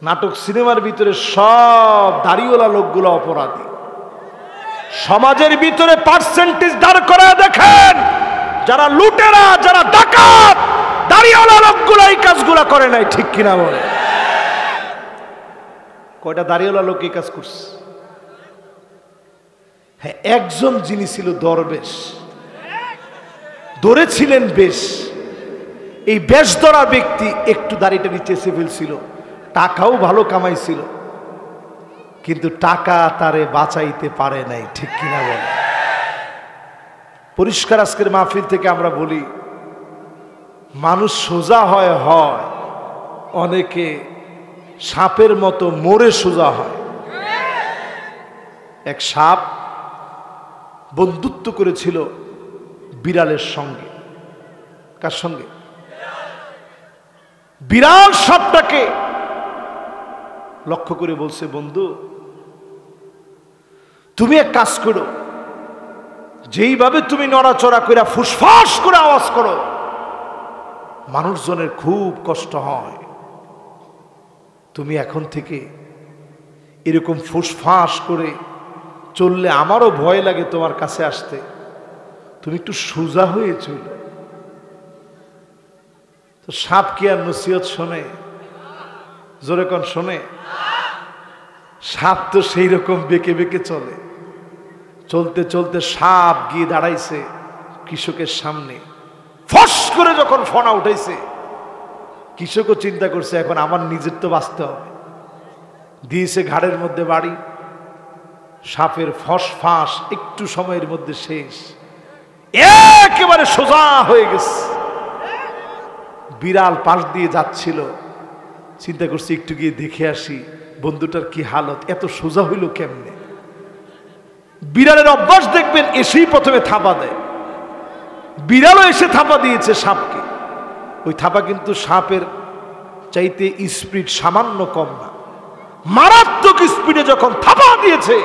নাটক সিনেমার ভিতরে সব দাড়িওয়ালা লোকগুলো অপরাধী। সমাজের ভিতরে পার্সেন্টেজ দাঁড় করে দেখেন, যারা লুটেরা, যারা ডাকাত, দাড়িওয়ালা লোকগুলো এই কাজগুলো করে নাই, ঠিক কিনা বলে? কয়টা দাড়িওয়ালা লোক এই কাজ করছে? হ্যাঁ, একজন যিনি ছিল দরবেশ, ধরেছিলেন বেশ, এই বেশ ধরা ব্যক্তি একটু দাড়িটা নিচে এসে ফেলছিল, টাকাও ভালো কামাইছিল, কিন্তু টাকা তারে বাঁচাইতে পারে নাই, ঠিক কিনা বলে? পরিষ্কার আজকের মাহফিল থেকে আমরা বলি, মানুষ সোজা হয়, অনেকে সাপের মতো মরে সোজা হয়। এক সাপ বন্ধুত্ব করেছিল বিড়ালের সঙ্গে। কার সঙ্গে? বিড়াল সাপটাকে লক্ষ্য করে বলছে, বন্ধু তুমি এক কাজ করো, যেইভাবে তুমি নড়াচড়া করে ফুসফাস করে আওয়াজ করো, মানুষজনের খুব কষ্ট হয়। তুমি এখন থেকে এরকম ফুসফাস করে চললে আমারও ভয় লাগে তোমার কাছে আসতে, তুমি একটু সোজা হয়ে চলো। তো সাপ কি আর নসিহত শোনে? জোরে কোন শোনে? সাপ তো সেই রকম বেঁকে বেঁকে চলে। চলতে চলতে সাপ গিয়ে দাঁড়াইছে কৃষকের সামনে। ফস করে যখন ফনা উঠাইছে, কৃষকও চিন্তা করছে এখন আমার নিজের তো বাঁচতে হবে, দিয়েছে ঘাড়ের মধ্যে বাড়ি। সাপের ফস ফাঁস একটু সময়ের মধ্যে শেষ, একেবারে সোজা হয়ে গেছে। বিড়াল পাশ দিয়ে যাচ্ছিল, চিন্তা করছি একটু গিয়ে দেখে আসি বন্ধুটার কি হালত, এত সোজা হইল কেমনে। বিড়ালের অভ্যাস দেখবেন, এসেই প্রথমে থাপা দেয়। বিড়ালও এসে থাপা দিয়েছে সাপকে। ওই থাপা কিন্তু সাপের চাইতে স্পিড সামান্য কম না, মারাত্মক স্পিডে যখন থাপা দিয়েছে,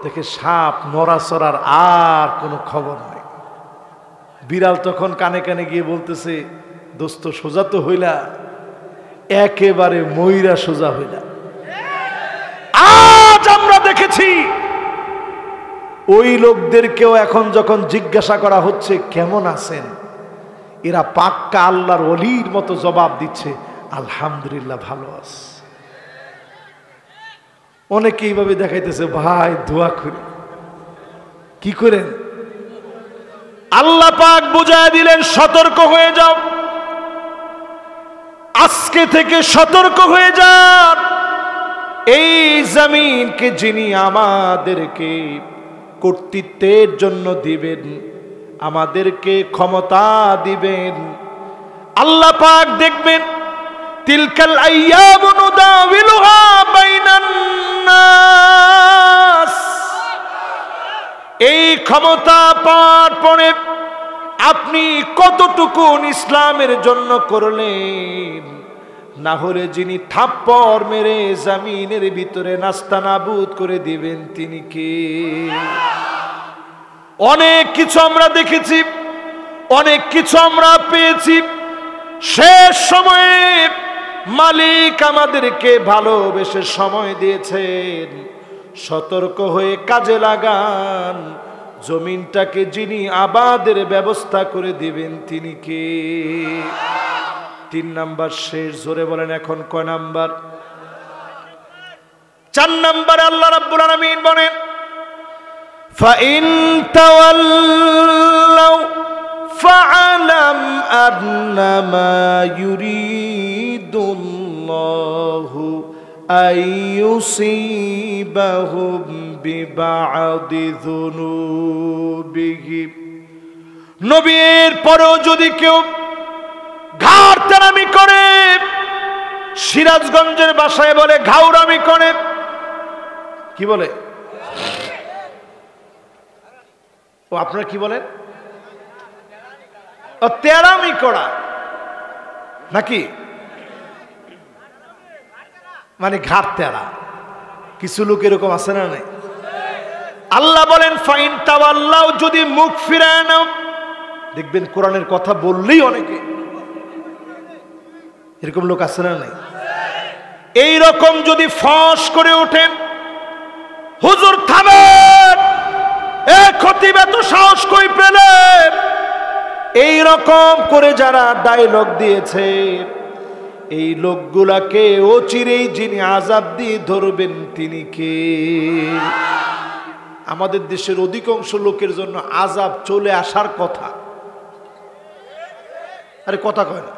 দেখে সাপ নড়াচড়ার আর কোনো খবর নাই। বিড়াল তখন কানে কানে গিয়ে বলতেছে, দোস্ত সোজা তো হইলা, একেবারে ময়রা সোজা হইলা। আজ আমরা দেখেছি ওই লোকদেরকেও এখন যখন জিজ্ঞাসা করা হচ্ছে কেমন আছেন, এরা পাক্কা আল্লাহর ওলির মতো জবাব দিচ্ছে, আলহামদুলিল্লাহ ভালো আছে। অনেকে এইভাবে দেখাইতেছে, ভাই দোয়া করি। কি করেন? আল্লাহ পাক বুঝায় দিলেন, সতর্ক হয়ে যাও, আজকে থেকে সতর্ক হয়ে যান। এই জমিনকে যিনি আমাদেরকে কর্তৃত্বের জন্য দিবেন, আমাদেরকে ক্ষমতা দিবেন, আল্লাহ পাক দেখবেন, তিলকাল আইয়ামু নুদাউিলুহা বাইনান নাস। এই ক্ষমতা পাওয়ার পরে আপনি কতটুকু ইসলামের জন্য করলেন, না হলে যিনি থাপ্পড় মেরে জমিনের ভিতরে নাস্তানাবুদ করে দিবেন তিনি কে? অনেক কিছু আমরা দেখেছি, অনেক কিছু আমরা পেয়েছি। শেষ সময়ে মালিক আমাদেরকে ভালোবেসে সময় দিয়েছেন। সতর্ক হয়ে কাজে লাগান, জমিনটাকে যিনি আবাদের ব্যবস্থা করে দিবেন তিনি কে? 3 নাম্বার শেষ, জোরে বলেন এখন কয় নাম্বার? 4 নাম্বারে আল্লাহ রাব্বুল আলামিন বলেন, ফাইন তাওয়াল্লাউ ফাআলাম আন্নামা ইউরিদুল্লাহু আইয়ুসিবাহুম বিবাদি যুনুবিহিম। নবীর পরেও যদি কেউ ঘাড়তেরামি করে, সিরাজগঞ্জের ভাষায় বলে ঘাউরামি করে। কি বলে? ও আপনারা কি বলেন? তেরামি করা নাকি? মানে ঘাট তেরা। কিছু লোক এরকম আছে না নাই? আল্লাহ বলেন ফাইন তাওয়াল্লাউ, যদি মুখ ফিরায় নাও। দেখবেন কোরআনের কথা বললেই অনেকে এরকম লোক আছে না নাই? এই রকম যদি ফস করে ওঠেন, হুজুর থামেন, এ খতিব এত সাহস কই পেলেন, এই রকম করে যারা ডায়লগ দিয়েছে, এই লোকগুলাকে অচিরেই যিনি আযাব দিয়ে ধরবেন তিনি কে? আমাদের দেশের অধিকাংশ লোকের জন্য আযাব চলে আসার কথা। আরে কথা কয় না।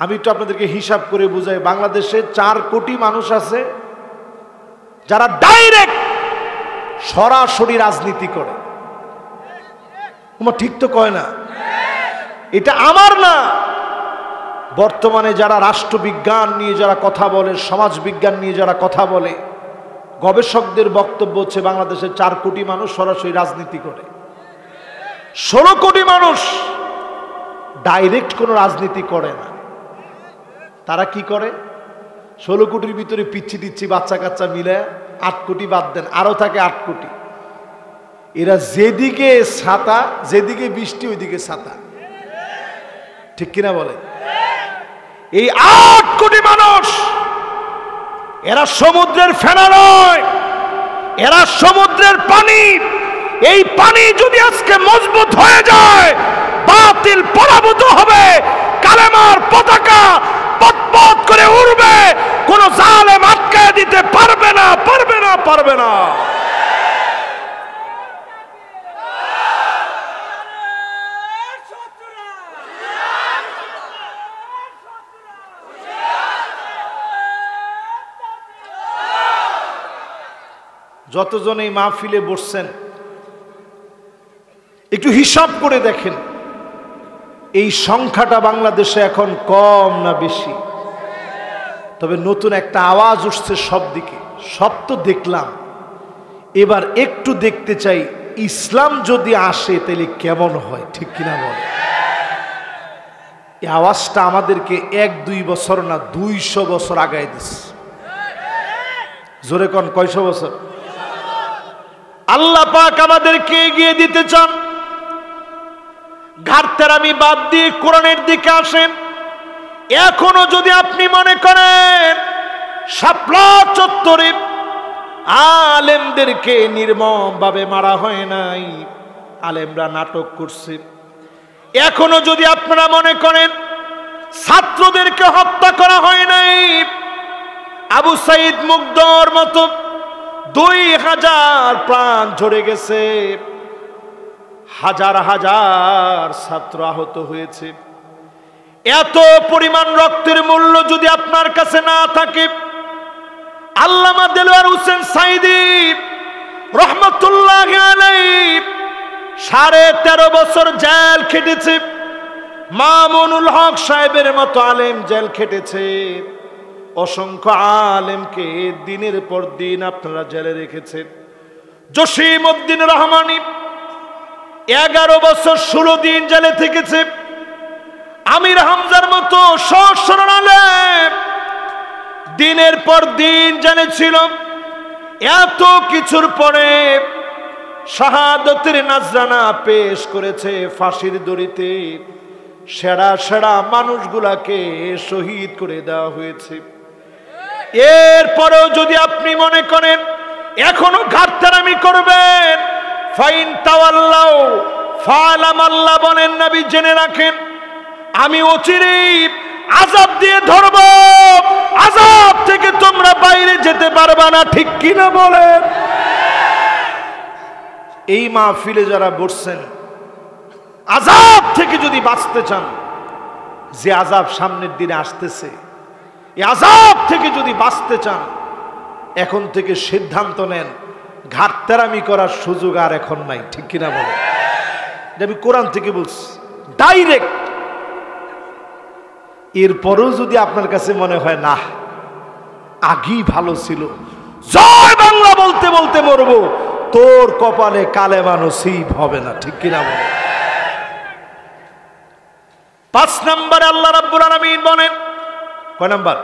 আমি তো আপনাদেরকে হিসাব করে বুঝাই, বাংলাদেশে 4 কোটি মানুষ আছে যারা ডাইরেক্ট সরাসরি রাজনীতি করে। ঠিক তো কয় না? এটা আমার না। বর্তমানে যারা রাষ্ট্রবিজ্ঞান নিয়ে যারা কথা বলে, সমাজ বিজ্ঞান নিয়ে যারা কথা বলে, গবেষকদের বক্তব্য হচ্ছে বাংলাদেশের 4 কোটি মানুষ সরাসরি রাজনীতি করে। 16 কোটি মানুষ ডাইরেক্ট কোনো রাজনীতি করে না। তারা কি করে? 16 কোটির ভিতরে পিচ্ছি দিচ্ছি বাচ্চা কাচ্চা মিলে 8 কোটি বাদ দেন, আরো থাকে 8 কোটি। এরা যেদিকে ছাতা, যেদিকে বৃষ্টি ওইদিকে ছাতা। ঠিক কিনা বলে? এই 8 কোটি মানুষ, এরা সমুদ্রের ফেনা নয়, এরা সমুদ্রের পানি। এই পানি যদি আজকে মজবুত হয়ে যায়, বাতিল পরাভূত হবে, কালেমার পতাকা পতপত করে উড়বে, কোন জালেম আটকায় দিতে পারবে না, পারবে না, পারবে না। যতজন এই মাহফিলে বসছেন একটু হিসাব করে দেখেন, এই সংখ্যাটা বাংলাদেশে এখন কম না বেশি? তবে নতুন একটা আওয়াজ উঠছে সব দিকে। সব তো দেখলাম, এবার একটু দেখতে চাই ইসলাম যদি আসে তাহলে কেমন হয়। ঠিক কিনা বলে? এই আওয়াজটা আমাদেরকে 1-2 বছর না 200 বছর আগায় দিচ্ছে। জোরে কোন কয়শো বছর? আল্লাহ পাক আমাদেরকে এগিয়ে দিতে চান। ঘাটতেরামি বাদ দিয়ে কোরআনের দিকে আসেন। এখনো যদি আপনি মনে করেন শাপলা চত্বরে আলেমদেরকে নির্মমভাবে মারা হয় নাই, আলেমরা নাটক করছে। এখনো যদি আপনারা মনে করেন ছাত্রদেরকে হত্যা করা হয় নাই, আবু সাইদ মুগ্ধর মতো 2000 প্রাণ ঝরে গেছে, হাজার হাজার ছাত্র আহত হয়েছে। এত পরিমাণ রক্তের মূল্য যদি আপনার কাছে না থাকে, আল্লামা দেলোয়ার হোসেন সাইদি রহমতুল্লাহ আলাইহি 13.5 বছর জেল খেটেছে। মামুনুল হক সাহেবের মতো আলেম জেল খেটেছে। অসংখ্য আলেমকে দিনের পর দিন আপনারা জেলে রেখেছেন। জসিম উদ্দিন রহমানি 11 বছর 16 দিন জেলে থেকেছে। আমির হামজার মতো সহস্র আলেম দিনের পর দিন জেলে ছিল। এত কিছুর পরে শাহাদতের নাজরানা পেশ করেছে ফাঁসির দড়িতে। সেরা সেরা মানুষগুলাকে শহীদ করে দেওয়া হয়েছে। এরপরেও যদি আপনি মনে করেন এখনো ঘাটতারামি করবেন, ফাইন তাওয়াল্লাউ ফালাম, আল্লাহ বলেন নবী জেনে রাখেন আমি অচিরেই আযাব দিয়ে ধরব, আযাব থেকে তোমরা বাইরে যেতে পারবে না। ঠিক কিনা বলেন? এই মাহফিলে যারা বসছেন, আযাব থেকে যদি বাঁচতে চান, যে আযাব সামনের দিনে আসতেছে, এই আযাব থেকে যদি বাঁচতে চান, এখন থেকে সিদ্ধান্ত নেন ঘাটতারামি করার সুযোগ আর এখন নাই। ঠিক কিনা বলেন? এটা আমি কোরআন থেকে বলছি ডাইরেক্ট। এরপরেও যদি আপনার কাছে মনে হয় না আগেই ভালো ছিল, জয় বাংলা বলতে বলতে মরবো, তোর কপালে কালেমা নসিব হবে না। ঠিক কিনা বলেন? 5 নম্বরে আল্লাহ রাব্বুল আলামিন বলেন, কয় নাম্বার?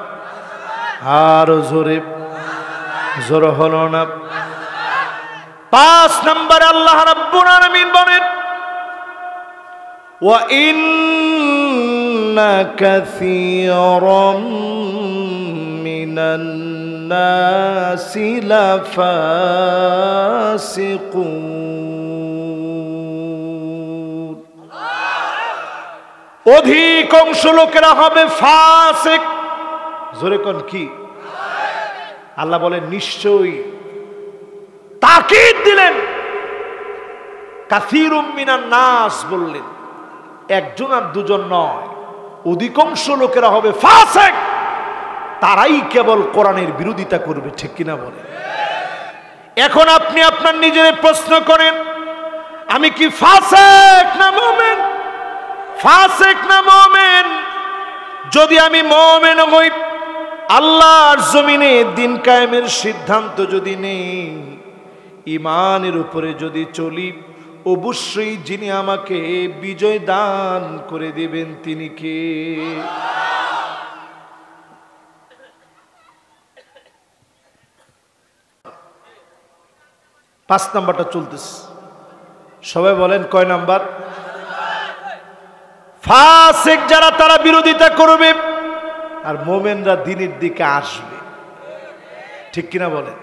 আরো জোরে, জোর হলো না। 5 নম্বরে আল্লাহ রাব্বুল আলামিন বলেন, ওয়া ইন্না কাসীরাম মিনান নাসি লাফাসিকুন। অধিকাংশ লোকেরা হবে ফাসিক। জোরে কোন কি? আল্লাহ বলেন নিশ্চয়ই, তাকিদ দিলেন, কাসীরুম মিনান নাস বললেন, একজন আর দুজন নয়, অধিকাংশ লোকেরা হবে ফাসিক। তারাই কেবল কোরআনের বিরোধিতা করবে। ঠিক কিনা বলে? এখন আপনি আপনার নিজের প্রশ্ন করেন, আমি কি ফাসিক না মুমিন? ফাসিক না মুমিন? যদি আমি মুমিন হই, আল্লাহর জমিনে দিন কায়েমের সিদ্ধান্ত যদি নেই, ঈমানের উপরে যদি চলি, অবশ্যই যিনি আমাকে বিজয় দান করে দিবেন তিনি কে? 5 নাম্বারটা চলতেছে। সবাই বলেন কয় নাম্বার? ফাসিক যারা তারা বিরোধিতা করবে, আর মুমিনরা দ্বীনের দিকে আসবে। ঠিক কিনা বলেন?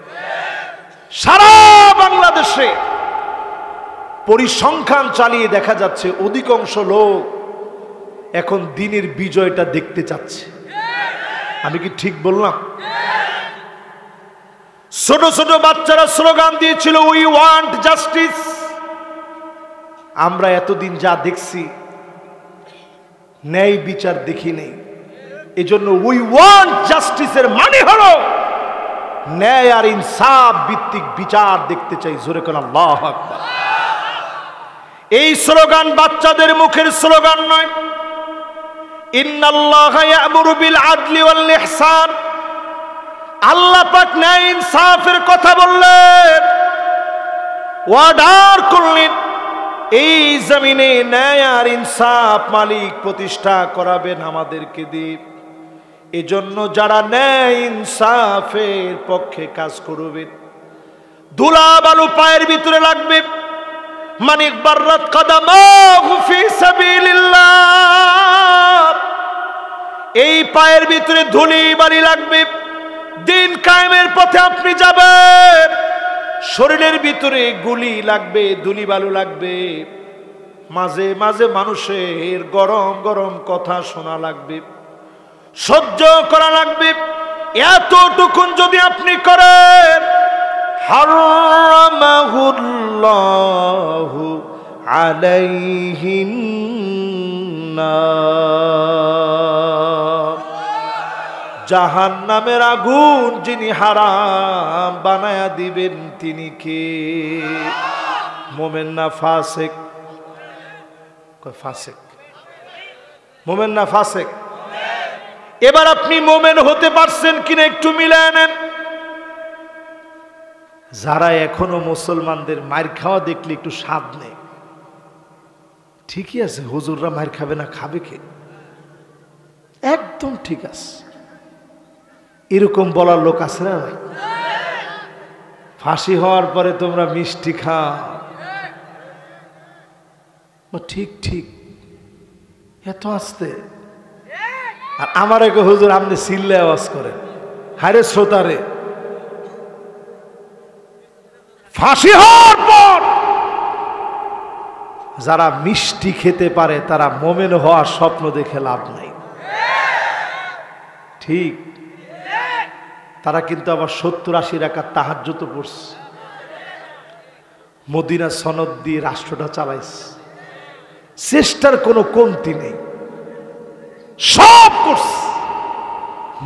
সারা বাংলাদেশে পরিসংখ্যান চালিয়ে দেখা যাচ্ছে অধিকাংশ লোক এখন দ্বীনের বিজয়টা দেখতে চাচ্ছে। আমি কি ঠিক বললাম? ছোট ছোট বাচ্চারা স্লোগান দিয়েছিল, উই ওয়ান্ট জাস্টিস। আমরা এতদিন যা দেখছি ন্যায় বিচার দেখি নেই, এজন্য উই ওয়ান্ট জাস্টিসের মানে হলো ন্যায় আর ইনসাফ ভিত্তিক বিচার দেখতে চাই। জোরে কোন আল্লাহু আকবার। এই স্লোগান বাচ্চাদের মুখের স্লোগান নয়। ইন্নাল্লাহা ইয়া'মুরু বিল আদলি ওয়াল ইহসান, আল্লাহ পাক ন্যায় ইনসাফের কথা বললেন, ওয়ার্ডার করলেন এই জমিনে ন্যায় আর ইনসাফ মালিক প্রতিষ্ঠা করাবেন আমাদেরকে দিয়ে। এজন্য যারা ন্যায় ইনসাফের পক্ষে কাজ করবেন, ধুলা বালু পায়ের ভিতরে লাগবে, মানিক বাররাত কাদামাহু ফি সাবিলিল্লাহ, এই পায়ের ভিতরে ধুলি বালি লাগবে, দিন কায়েমের পথে আপনি যাবেন, শরীরের ভিতরে গুলি লাগবে, ধুলি বালু লাগবে, মাঝে মাঝে মানুষের গরম গরম কথা শোনা লাগবে, সহ্য করা লাগবে। এতটুকুন যদি আপনি করেন, হারামাহুল্লাহু আলাইহিন নার, জাহান্নামের আগুন যিনি হারাম বানায়া দিবেন তিনি কে? মোমেন না ফাসেক? ফাসেক। মোমেন না ফাসেক? এবার আপনি মোমেন হতে পারছেন কিনা একটু মিলায় নেন। যারা এখনো মুসলমানদের মার খাওয়া দেখলে একটু স্বাদ নেই, ঠিকই আছে, হুজুররা মার খাবে না, খাবে কে? একদম ঠিক আছে, এরকম বলার লোক আছে না ভাই? ফাঁসি হওয়ার পরে তোমরা মিষ্টি খাও, ঠিক ঠিক, এত আসতে। আর আমার এক হুজুর আপনি চিল্লে আওয়াজ করেন, হারে শ্রোতারে, ফাঁসি হওয়ার পর যারা মিষ্টি খেতে পারে তারা মোমেন হওয়ার স্বপ্ন দেখে লাভ নাই। ঠিক, তারা কিন্তু আবার 70-80 রাকাত তাহাজ্জুদ পড়ছে, মদিনা সনদ দিয়ে রাষ্ট্রটা চালাইছে, চেষ্টার কোনো কমতি নেই, সব করছে,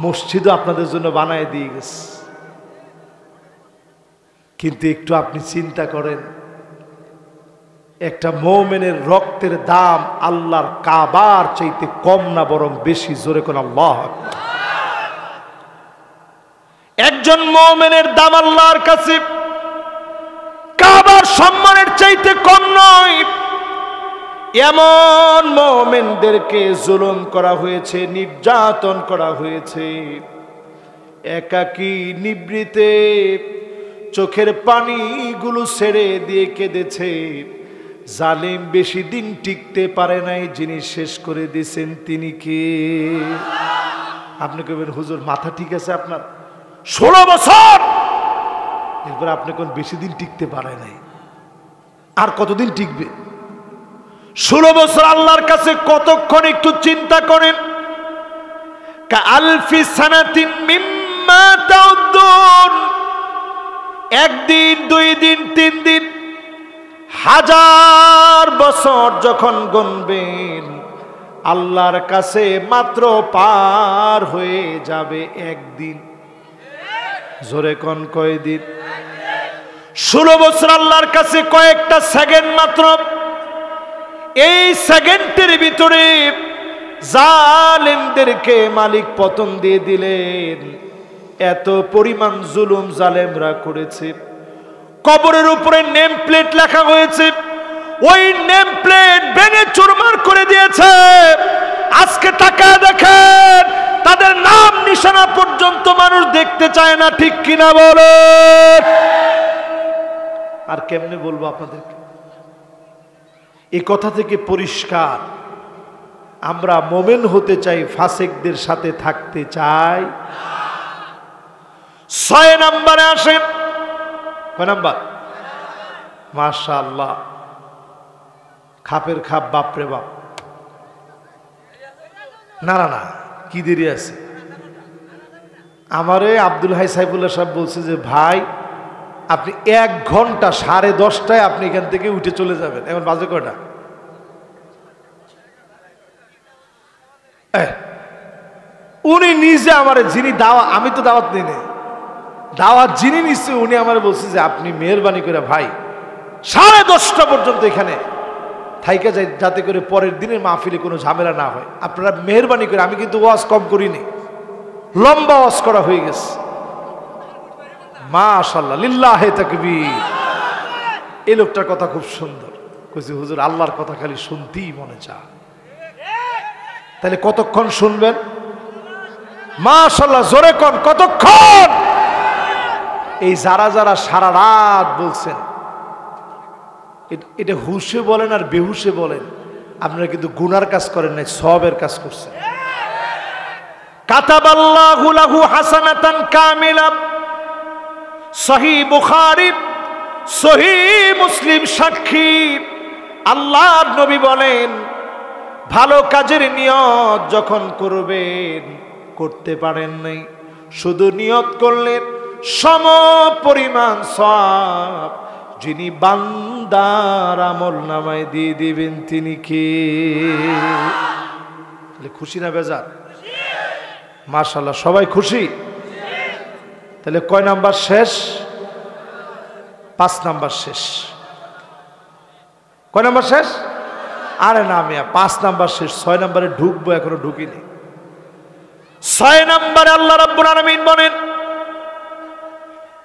মসজিদও আপনাদের জন্য বানায় দিয়ে গেছে। কিন্তু একটু আপনি চিন্তা করেন, একটা মুমিনের রক্তের দাম আল্লাহর কাবার চাইতে কম না বরং বেশি? জোরে কোন আল্লাহু আকবার। একজন মুমিনের দাম আল্লাহর কাছে কাবার সম্মানের চাইতে কম নয়। এমন মুমিনদেরকে জুলুম করা হয়েছে, নির্যাতন করা হয়েছে, একাকী নিবৃতে চোখের পানিগুলো ছেড়ে দিয়ে কেঁদেছে। জালিম বেশি দিন টিকতে পারে নাই, যিনি শেষ করে দিয়েছেন তিনি কে? আপনি কবেন হুজুর মাথা ঠিক আছে আপনার? 16 বছর, এরপর আপনি কোন বেশি দিন টিকতে পারে নাই, আর কতদিন টিকবে? 16 বছর আল্লাহর কাছে কতক্ষণ একটু চিন্তা করেন। কাআলফি সানাতিন মিম্মা তাউদ্দুন, একদিন, 2 দিন, 3 দিন, 1000 বছর যখন গুনবেন, আল্লাহর কাছে মাত্র পার হয়ে যাবে একদিন। জোরে কোন কয়দিন? 16 বছর আল্লাহর কাছে কয়েকটা সেকেন্ড মাত্র। এই সেকেন্ডের ভিতরে জালেমদেরকে মালিক পতন দিয়ে দিলেন। এত পরিমাণ জুলুম জালেমরা করেছে। কবরের উপরে নেম প্লেট লেখা হয়েছে, ওই নেম প্লেট ভেঙে চুরমার করে দিয়েছে। আজকে তাকায় দেখেন, তাদের নাম নিশানা পর্যন্ত মানুষ দেখতে চায় না, ঠিক কিনা বলেন? আর কেমনে বলবো আপনাদেরকে? এই কথা থেকে পরিষ্কার, আমরা মোমেন হতে চাই, ফাসেকদের সাথে থাকতে চাই। 6 নম্বরে আসেন। কয় নাম্বার? মাশাআল্লাহ, খাপের খাপ, বাপরে বাপ। না না না, কি দেরি আছে? আমারে আব্দুল হাই সাইফুল্লাহ সাহেব বলছে যে ভাই আপনি 1 ঘন্টা 10:30টায় আপনি এখান থেকে উঠে চলে যাবেন। এখন বাজে কয়টা? উনি নিজে আমার, যিনি দাওয়াত, আমি তো দাওয়াত নিই নাই, দাওয়াত যিনি নিচ্ছে উনি আমার বলছে যে আপনি মেহরবানি করে ভাই 10:30টা পর্যন্ত এখানে থাইকা যাই, যাতে করে পরের দিনের মাহফিলে কোনো ঝামেলা না হয়। আপনারা মেহরবানি করে, আমি কিন্তু ওয়াজ কম করিনি, লম্বা ওয়াজ করা হয়ে গেছে। মাশাআল্লাহ, লিল্লাহে তাকবীর। এই লোকটার কথা খুব সুন্দর, কইছে হুজুর আল্লাহর কথা খালি শুনতেই মনে চায়। তাহলে কতক্ষণ শুনবেন? মাশাআল্লাহ, জোরে কোন কতক্ষণ? এই যারা যারা সারা রাত বলছেন, এটা হুশে বলেন আর বেহুশে বলেন, আপনারা কিন্তু গুনার কাজ করেন নাই, সওয়াবের কাজ করছেন। কাতাবাল্লাহু লাহু হাসানাতান কামিলা। সহিহ বুখারী সহিহ মুসলিম সাক্ষী। আল্লাহর নবী বলেন, ভালো কাজের নিয়ত যখন করবেন, করতে পারেন নাই, শুধু নিয়ত করলেন, সম পরিমাণ সওয়াব যিনি বান্দার আমল নামায় দিয়ে দিবেন তিনি কে? খুশি না বেজার? মাশাআল্লাহ, সবাই খুশি। তাহলে কয় নাম্বার শেষ? 5 নাম্বার শেষ। কয় নাম্বার শেষ? আরে না মিয়া, 5 নাম্বার শেষ। 6 নাম্বারে ঢুকবো, এখনো ঢুকিনি। 6 নাম্বারে আল্লাহ রাব্বুল আলামিন বলেন,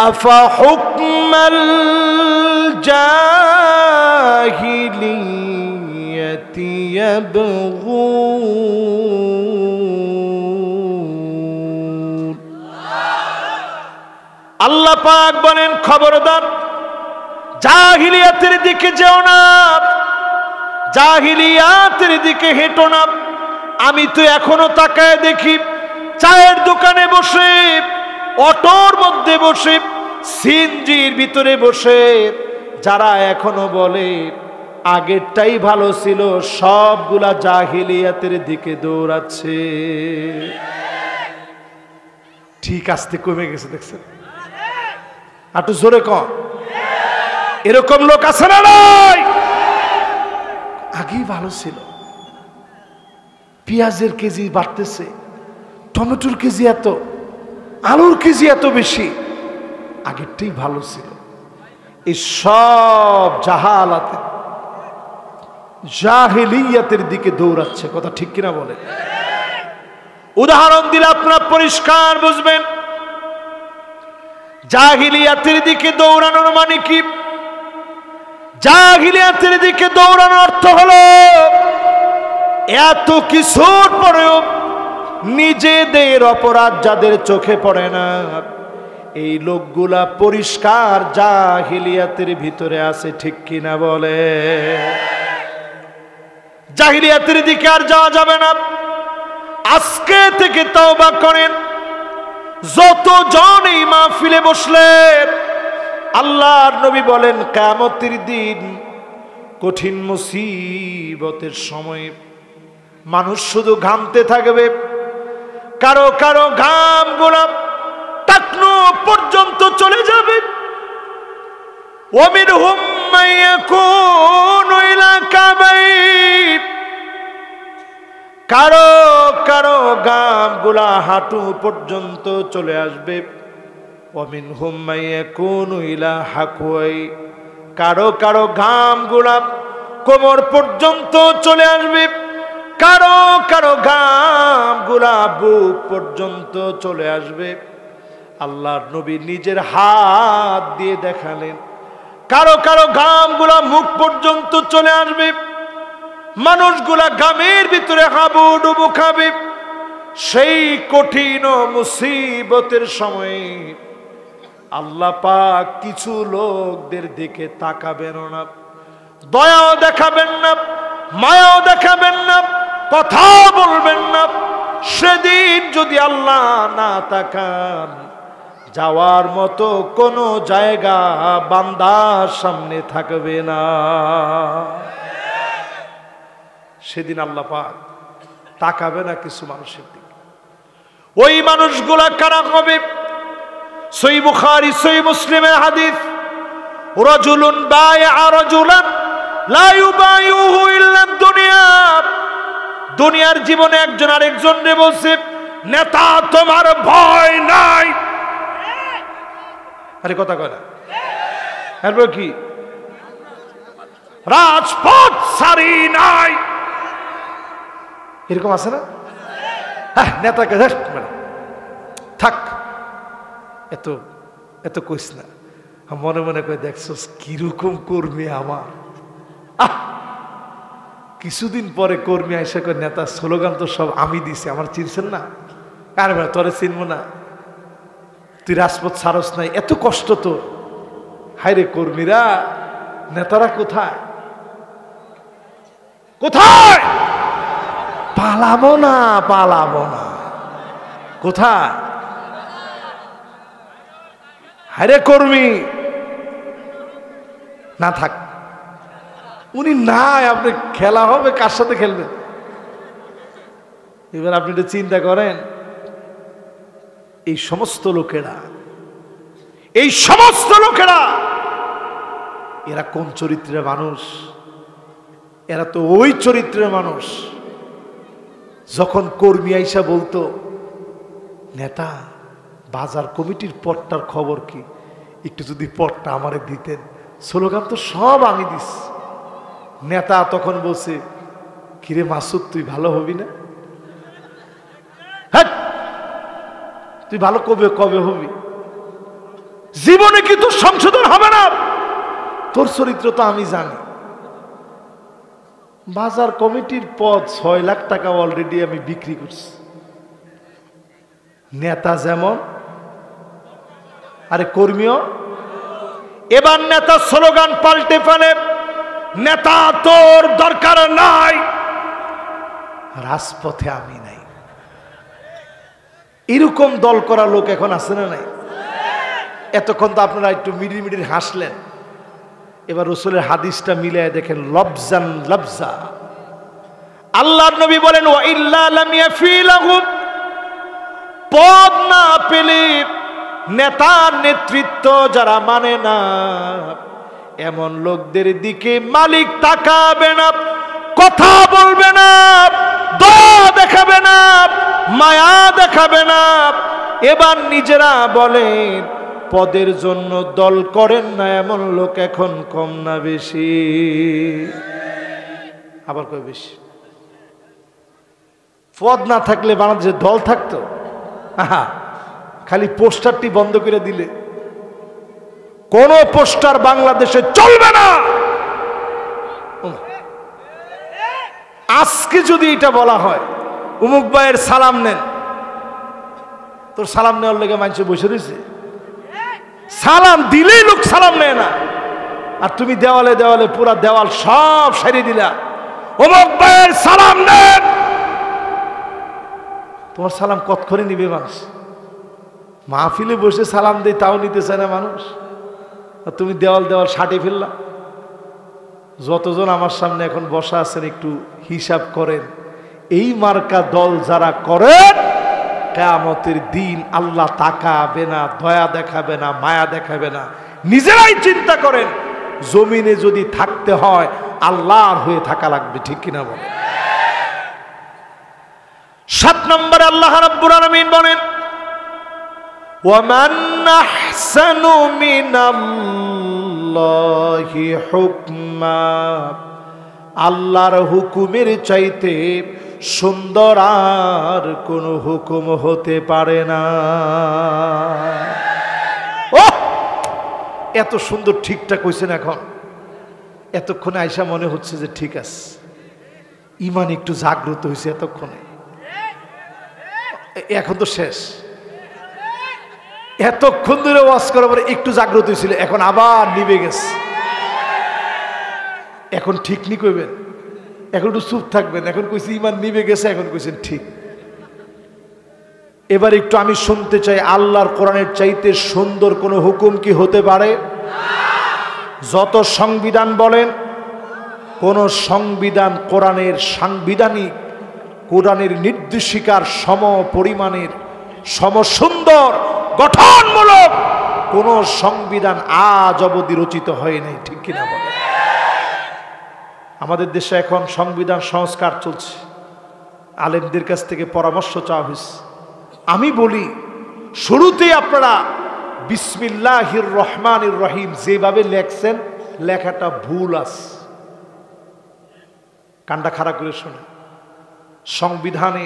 আফা হুকমাল জাহিলিয়াতি ইয়াবগুন। আল্লাহ পাক বলেন, খবরদার জাহিলিয়াতের দিকে যেও না, জাহিলিয়াতের দিকে হেঁটো না। আমি তো এখনো তাকায় দেখি, চায়ের দোকানে বসে, অটোর মধ্যে বসে, সিএনজির ভিতরে বসে যারা এখনো বলে আগেরটাই ভালো ছিল, সবগুলা জাহিলিয়াতের দিকে দৌড়াচ্ছে। ঠিক আস্তে কমে গেছে, দেখছেন? একটু জোরে কম। এরকম লোক আছে না নাই? আগেই ভালো ছিল, পেঁয়াজের কেজি বাড়তেছে, টমেটোর কেজি এত, আলুর কেজি এত বেশি, আগেরটাই ভালো ছিল। এই সব জাহালাতে, জাহিলিয়াতের দিকে দৌড়াচ্ছে। কথা ঠিক কিনা বলে? উদাহরণ দিলে আপনারা পরিষ্কার বুঝবেন। জাহিলিয়াতের দিকে দৌড়ানোর মানে কি? জাহিলিয়াতের দিকে দৌড়ানোর অর্থ হলো এত কিছুর পরেও নিজেদের অপরাধ যাদের চোখে পড়ে না, এই লোকগুলা পরিষ্কার জাহিলিয়াতের ভিতরে আছে। ঠিক কিনা বলে? জাহিলিয়াতের দিকে আর যাওয়া যাবে না। আজকে থেকে তওবা করেন। যতজন এই মাহফিলে বসলেন, আল্লাহর নবী বলেন, কিয়ামতের দিন কঠিন মুসিবতের সময় মানুষ শুধু ঘামতে থাকবে। কারো কারো ঘাম গুলো টাকনো পর্যন্ত চলে যাবে। ওয়ামিনহুম মাইয়াকুনু ইলা কাবাইর। কারো কারো ঘাম গুলা হাঁটু পর্যন্ত চলে আসবে। ওয়ামিনহুম মাইয়াকুনু ইলা হাকুয়াই। কারো কারো ঘাম গুলা কোমর পর্যন্ত চলে আসবে। কারো কারো ঘাম গুলা বুক পর্যন্ত চলে আসবে। আল্লাহর নবী নিজের হাত দিয়ে দেখালেন, কারো কারো ঘাম গুলা মুখ পর্যন্ত চলে আসবে। মানুষগুলা ঘামের ভিতরে হাবুডুবু খাবে। সেই কঠিন মুসিবতের সময়ে আল্লাহ পাক কিছু লোকদের দিকে তাকাবেন না, দয়াও দেখাবেন না, মায়াও দেখাবেন না, কথা বলবেন না। সেদিন যদি আল্লাহ না তাকান, যাওয়ার মতো কোনো জায়গা বান্দার সামনে থাকবে না। সেদিন আল্লাহ পাক তাকাবে না কিছু মানুষের দিকে। ওই মানুষগুলা কারা হবে? সহিহ বুখারী সহিহ মুসলিমের হাদিস, রাজুলুন বায়আ রাজুলান লা ইউবাইউহু ইল্লা দুনিয়া। দুনিয়ার জীবনে একজন আরেকজনকে বলছে, নেতা তোমার ভয় নাই। আরে কথা কয় না, এরপর কি? রাজপথ সারি নাই। এরকম আছে না? হ্যাঁ, নেতাকে থাক, এত এত কইস না। মনে মনে করে দেখছস কিরকম কর্মী আমার। কিছুদিন পরে কর্মী আইসা করে, নেতা স্লোগান তো সব আমি দিছি, আমার চিনছেন না? আরে ভাই, তোরে চিনবো না? তুই রাজপথ সারস নাই, এত কষ্ট তো। হায় রে কর্মীরা, নেতারা কোথায় কোথায়? পালাবো না, পালাবো না। কোথায়? হায়রে কর্মী না থাক, উনি নাই, আপনি খেলা হবে কার সাথে খেলবেন? এবার আপনি একটু চিন্তা করেন, এই সমস্ত লোকেরা এরা কোন চরিত্রের মানুষ? এরা তো ওই চরিত্রের মানুষ যখন কর্মী আইসা বলতো, নেতা বাজার কমিটির পটটার খবর কি, একটু যদি পটটা আমারে দিতেন, স্লোগান তো সব আমি দিস। নেতা তখন বলছে, কিরে মাসুদ তুই ভালো হবি না? হ্যাঁ, তুই ভালো কবে হবি? জীবনে কি তোর সংশোধন হবে না? তোর চরিত্র তো আমি জানি। বাজার কমিটির পদ 6 লাখ টাকা অলরেডি আমি বিক্রি করছি। নেতা যেমন, আরে কর্মীও। এবার নেতা স্লোগান পাল্টে ফেলে, নেতা তোর দরকার নাই, রাজপথে আমি নাই। এরকম দল করা লোক এখন আছে না নাই? এতক্ষণ তো আপনারা একটু মিডির হাসলেন। এবার রাসূলের হাদিসটা মিলায় দেখেন, লফজান লফজা। আল্লাহর নবী বলেন, ওয়া ইল্লা লাম ইয়াফিলাহু, পদ না পেলে, নেতার নেতৃত্ব যারা মানে না, এমন লোকদের দিকে মালিক তাকাবে না, কথা বলবে না, দয়া দেখাবে না, মায়া দেখাবে না। এবার নিজেরা বলেন, পদের জন্য দল করেন না এমন লোক এখন কম না বেশি? আবার কয় বেশি। পদ না থাকলে বাংলাদেশে দল থাকতো? আহা, খালি পোস্টারটি বন্ধ করে দিলে কোন পোস্টার বাংলাদেশে চলবে না। আজকে যদি এটা বলা হয়, উমুক ভাইয়ের সালাম নেন, তোর সালাম নেওয়ার লেগে মানুষ বসে রয়েছে, সালাম দিলেই লোক সালাম নেয় না, আর তুমি দেওয়ালে দেওয়ালে পুরা দেওয়াল সব সারিয়ে দিলা, উমুক ভাইয়ের সালাম নেন। তোমার সালাম কতক্ষণে নিবে মানুষ? মাহফিলে বসে সালাম দেয়, তাও নিতে চায় না মানুষ, আর তুমি দেওয়াল দেওয়াল সাটে ফেললা। যতজন আমার সামনে এখন বসা আছেন একটু হিসাব করেন, এই মার্কা দল যারা করেন, কিয়ামতের দিন আল্লাহ তাকাবে না, দয়া দেখাবে না, মায়া দেখাবে না। নিজেরাই চিন্তা করেন, জমিনে যদি থাকতে হয় আল্লাহর হয়ে থাকা লাগবে, ঠিক কিনা বলেন? 7 নম্বরে আল্লাহ রাব্বুল আলামিন বলেন, ওয়ামান আহসানু মিনাল্লাহি হুকমা, আল্লাহর হুকুমের চাইতে সুন্দর আর কোন হুকুম হতে পারে না। ও এত সুন্দর ঠিকঠাক হয়েছেন এখন, এতক্ষণে আয়সা মনে হচ্ছে যে ঠিক আছে, ইমান একটু জাগ্রত হয়েছে এতক্ষণে। এখন তো শেষ, এতক্ষণ ধরে ওয়াজ করার পরে একটু জাগ্রত হয়েছিল, এখন আবার নিভে গেছে। এখন ঠিক নি কইবেন, এখন একটু চুপ থাকবেন। এখন কইছি ইমান নিভে গেছে, এখন কইছেন ঠিক। এবার একটু আমি শুনতে চাই, আল্লাহর কোরআনের চাইতে সুন্দর কোন হুকুম কি হতে পারে? যত সংবিধান বলেন, কোন সংবিধান কোরআনের সাংবিধানিক, কোরআনের নির্দেশিকার সম পরিমাণের, সমসুন্দর, গঠনমূলক কোন সংবিধান আজ অবধি রচিত হয় নাই, ঠিক কিনা বলে? আমাদের দেশে এখন সংবিধান সংস্কার চলছে, আলেমদের কাছ থেকে পরামর্শ চাওয়া হয়েছে। আমি বলি, শুরুতেই আপনারা বিসমিল্লাহির রহমানির রহিম যেভাবে লেখছেন, লেখাটা ভুল আছে। কানটা খাড়া করে শোনেন, সংবিধানে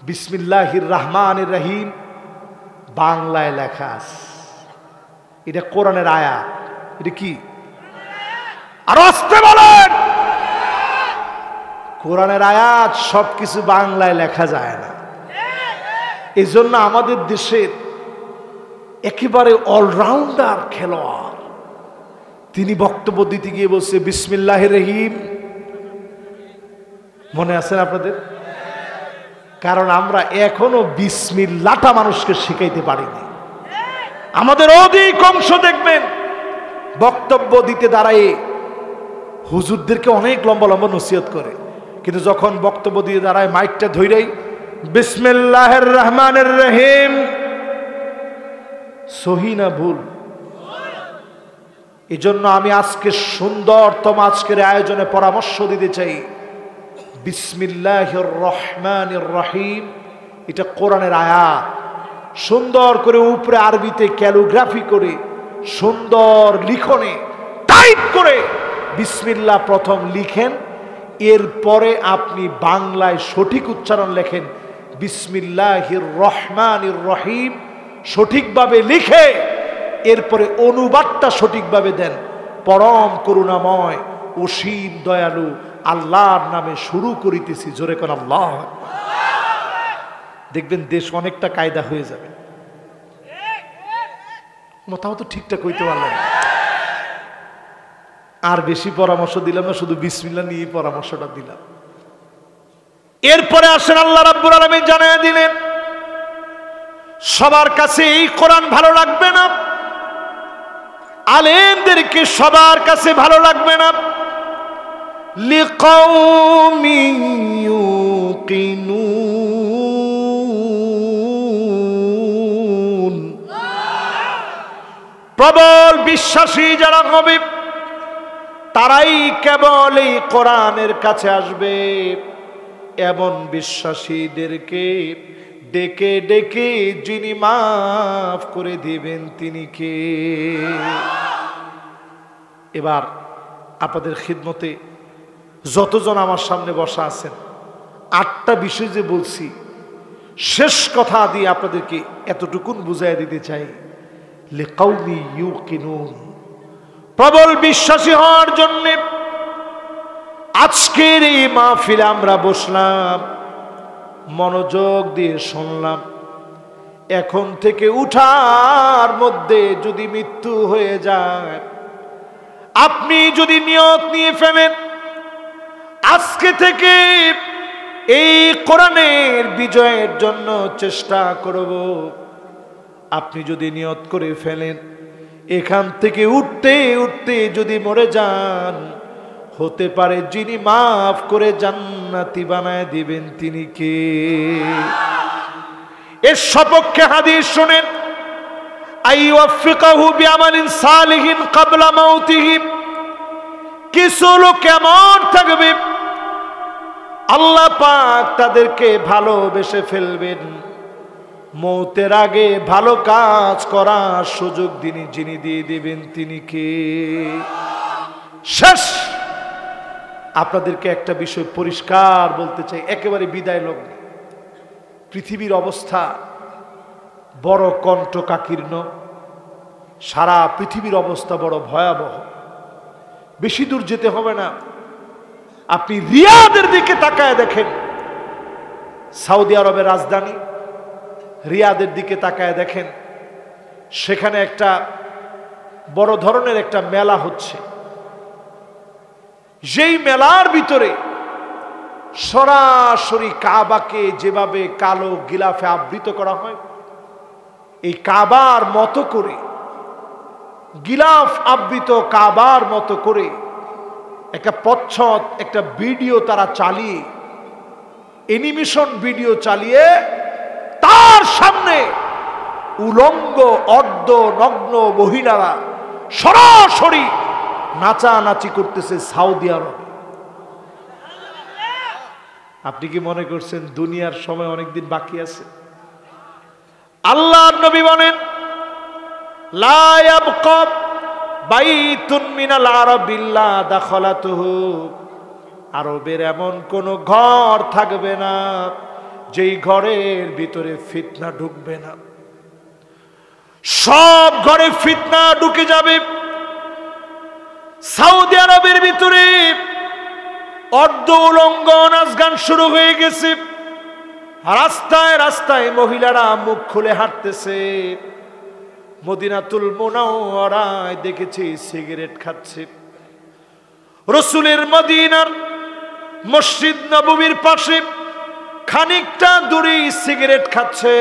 বিসমিল্লাহির রহমানির রহিম বাংলায় লেখা আছে, এটা কোরআনের আয়াত। এটা কি? আর আস্তে বলেন, কোরআনের আয়াত সবকিছু বাংলায় লেখা যায় না। এই জন্য আমাদের দেশের একেবারে অলরাউন্ডার খেলোয়াড়, তিনি বক্তব্য দিতে গিয়ে বলছে বিসমিল্লাহির রহিম। মনে আছেন আপনাদের? কারণ আমরা এখনো বিসমিল্লাহটা মানুষকে শিখাইতে পারিনি। আমাদের অধিকাংশ দেখবেন বক্তব্য দিতে দাঁড়ায় হুজুরদেরকে অনেক লম্বা লম্বা নসিহত করে, কিন্তু যখন বক্তব্য দিয়ে দাঁড়ায় মাইকটা ধইরেই বিসমিল্লাহির রহমানির রহিম, সহি না ভুল? এই জন্য আমি আজকে সুন্দরতম আজকের আয়োজনে পরামর্শ দিতে চাই, বিসমিল্লাহির রহমানির রহিম এটা কোরআনের আয়াত। সুন্দর করে উপরে আরবিতে ক্যালিগ্রাফি করে সুন্দর লিখনে টাইপ করে বিসমিল্লাহ প্রথম লিখেন, এরপরে আপনি বাংলায় সঠিক উচ্চারণ লেখেন বিসমিল্লাহির রহমানির রহিম, সঠিকভাবে লিখে এরপরে অনুবাদটা সঠিকভাবে দেন। পরম করুণাময় অসীম দয়ালু আল্লাহর নামে শুরু করিতেছি, জোরে কোন আল্লাহ। দেখবেন দেশ অনেকটা কায়দা হয়ে যাবে। তাও তো ঠিকঠাক হইতে পারলাম না। আর বেশি পরামর্শ দিলাম না, শুধু বিসমিল্লাহ নিয়ে পরামর্শটা দিলাম। এরপরে আসেন আল্লাহ রাব্বুল আলামিন জানায় দিলেন, সবার কাছে এই কোরআন ভালো লাগবে না, আলেমদেরকে সবার কাছে ভালো লাগবে না। লিকাউমি ইউকিনুন, প্রবল বিশ্বাসী যারা হবে তারাই কেবল এই কোরআনের কাছে আসবে। এমন বিশ্বাসীদেরকে ডেকে ডেকে যিনি মাফ করে দিবেন তিনি কে? এবার আপনাদের খিদমতে যতজন আমার সামনে বসা আছেন, 8টা বিষয় যে বলছি, শেষ কথা দিয়ে আপনাদেরকে এতটুকুন বুঝাই দিতে চাই, লিকাউমি ইউকিনুন, প্রবল বিশ্বাসী হওয়ার জন্য আজকের এই মাহফিলে আমরা বসলাম, মনোযোগ দিয়ে শুনলাম। এখন থেকে উঠার মধ্যে যদি মৃত্যু হয়ে যায়, আপনি যদি নিয়ত নিয়ে ফেলেন আজকে থেকে এই কোরআনের বিজয়ের জন্য চেষ্টা করব, আপনি যদি নিয়ত করে ফেলেন এখান থেকে উঠতে উঠতে যদি মরে যান, হতে পারে যিনি মাফ করে জান্নাতি বানায় দিবেন তিনি কে? এর সপক্ষে হাদিস শুনেন, আইওয়াফিকাহু বিআমালিন সালিহিন ক্বাবলা মাউতিহি, কিছু লোক এমন থাকবে আল্লাহ পাক তাদেরকে ভালোবেসে ফেলবেন, মৌতের আগে ভালো কাজ করার সুযোগ যিনি দিয়ে দিবেন তিনি কে? শেষ আপনাদেরকে একটা বিষয় পরিষ্কার বলতে চাই, একেবারে বিদায় লগ্নে পৃথিবীর অবস্থা বড় কণ্টকাকীর্ণ, সারা পৃথিবীর অবস্থা বড় ভয়াবহ। বেশি দূর যেতে হবে না, আপনি রিয়াদের দিকে তাকায় দেখেন, সৌদি আরবের রাজধানী রিয়াদের দিকে তাকায় দেখেন, সেখানে একটা বড় ধরনের একটা মেলা হচ্ছে। যেই মেলার ভিতরে সরাসরি কাবাকে যেভাবে কালো গিলাফে আবৃত করা হয়, এই কাবার মতো করে, গিলাফ আবৃত কাবার মতো করে একটা প্রচ্ছদ, একটা ভিডিও তারা চালিয়ে, অ্যানিমেশন ভিডিও চালিয়ে তার সামনে উলঙ্গ অর্ধ নগ্ন মহিলারা সরাসরি নাচানাচি করতেছে সৌদি আরবে। আপনি কি মনে করছেন দুনিয়ার সময় অনেকদিন বাকি আছে? আল্লাহর নবী বলেন, লা ইয়াবকা বাইতুন মিনাল আরাব ইল্লা দাখালাতুহু, আরবের এমন কোন ঘর থাকবে না যেই ঘরের ভিতরে ফিতনা ঢুকবে না। সব ঘরে ফিতনা ঢুকে যাবে। সৌদি আরবের ভিতরে অর্ধ উলঙ্গ নাচ গান শুরু হয়ে গেছে, রাস্তায় রাস্তায় মহিলারা মুখ খুলে হাঁটতেছে। মদিনাতুল মুনাওয়ারায় দেখেছি সিগারেট খাচ্ছে। রসুলের মদিনার মসজিদ নববীর পাশে খানিকটা দূরে সিগারেট খাচ্ছে,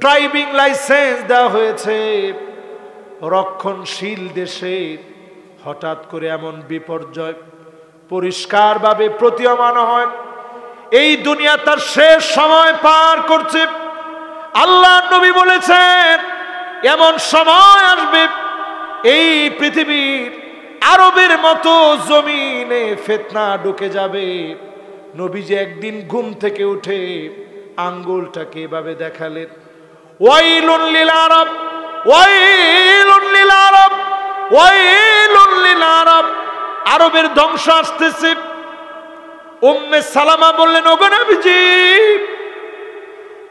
ড্রাইভিং লাইসেন্স দেওয়া হয়েছে। রক্ষণশীল দেশে হঠাৎ করে এমন বিপর্যয় পরিষ্কারভাবে প্রতীয়মান হয়, এই দুনিয়া তার শেষ সময় পার করছে। আল্লাহ নবী বলেছেন এমন সময় আসবে এই পৃথিবীর আরবের মতো জমিনে ফিতনা ঢুকে যাবে। নবীজি একদিন ঘুম থেকে উঠে আঙ্গুলটাকে এভাবে দেখালেন, ওয়াইলুন লিল আরব, ওয়াইলুন লিল আরব, ওয়াইলুন লিল আরব, আরবের ধ্বংস আসতেছে। উম্মে সালামা বললেন, ওগো নবীজি,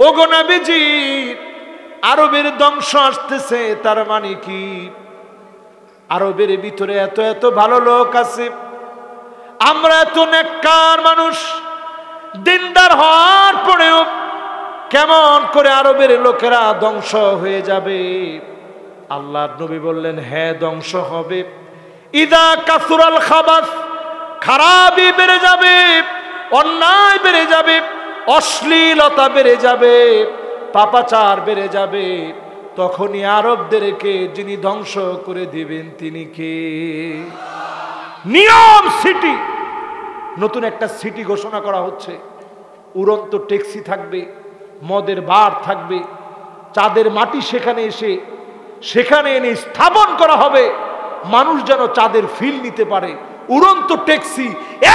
ওগো নবীজি, আরবের ধ্বংস আসতেছে, তার মানে কি আরবের ভিতরে এত এত ভালো লোক আছে, আমরা এত নেককার মানুষ, দিনদার হওয়ার পরেও কেমন করে আরবের লোকেরা ধ্বংস হয়ে যাবে? আল্লাহর নবী বললেন, হ্যাঁ ধ্বংস হবে। ইদা কাসুরাল খাবাস, খারাপই বেড়ে যাবে, অন্যায় বেড়ে যাবে, অশ্লীলতা বেড়ে যাবে, পাপাচার বেড়ে যাবে, তখনই আরবদেরকে যিনি ধ্বংস করে দিবেন তিনি কে? নিয়ম সিটি, নতুন একটা সিটি ঘোষণা করা হচ্ছে। উড়ন্ত ট্যাক্সি থাকবে, মদের বার থাকবে, চাঁদের মাটি সেখানে এনে স্থাপন করা হবে, মানুষ যেন চাঁদের ফিল নিতে পারে। উড়ন্ত ট্যাক্সি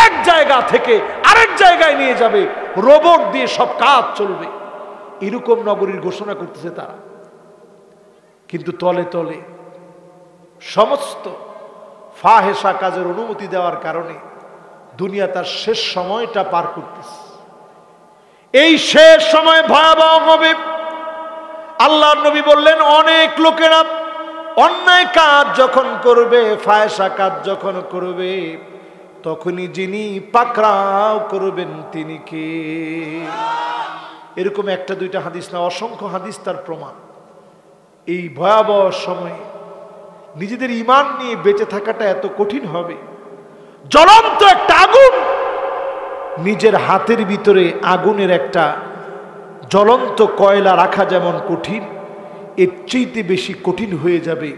এক জায়গা থেকে আরেক জায়গায় নিয়ে যাবে, রোবট দিয়ে সব কাজ চলবে। এরকম নগরীর ঘোষণা করতেছে তারা, কিন্তু তলে তলে সমস্ত ফাহেসা কাজের অনুমতি দেওয়ার কারণে দুনিয়া তার শেষ সময়টা পার করতেছে। এই শেষ সময় ভয়াবহ হবে। আল্লাহর নবী বললেন, অনেক লোকেরা অন্যায় কাজ যখন করবে, ফাহেসা কাজ যখন করবে, তখনই যিনি পাকড়াও করবেন তিনি কে? এরকম একটা দুইটা হাদিস না, অসংখ্য হাদিস তার প্রমাণ। এই ভয়াবহ সময়ে নিজেদের ঈমান নিয়ে বেঁচে থাকাটা এত কঠিন হবে। জ্বলন্ত একটা আগুন, নিজের হাতের ভিতরে আগুনের একটা জ্বলন্ত কয়লা রাখা যেমন কঠিন, এর চেয়ে বেশি কঠিন হয়ে যাবে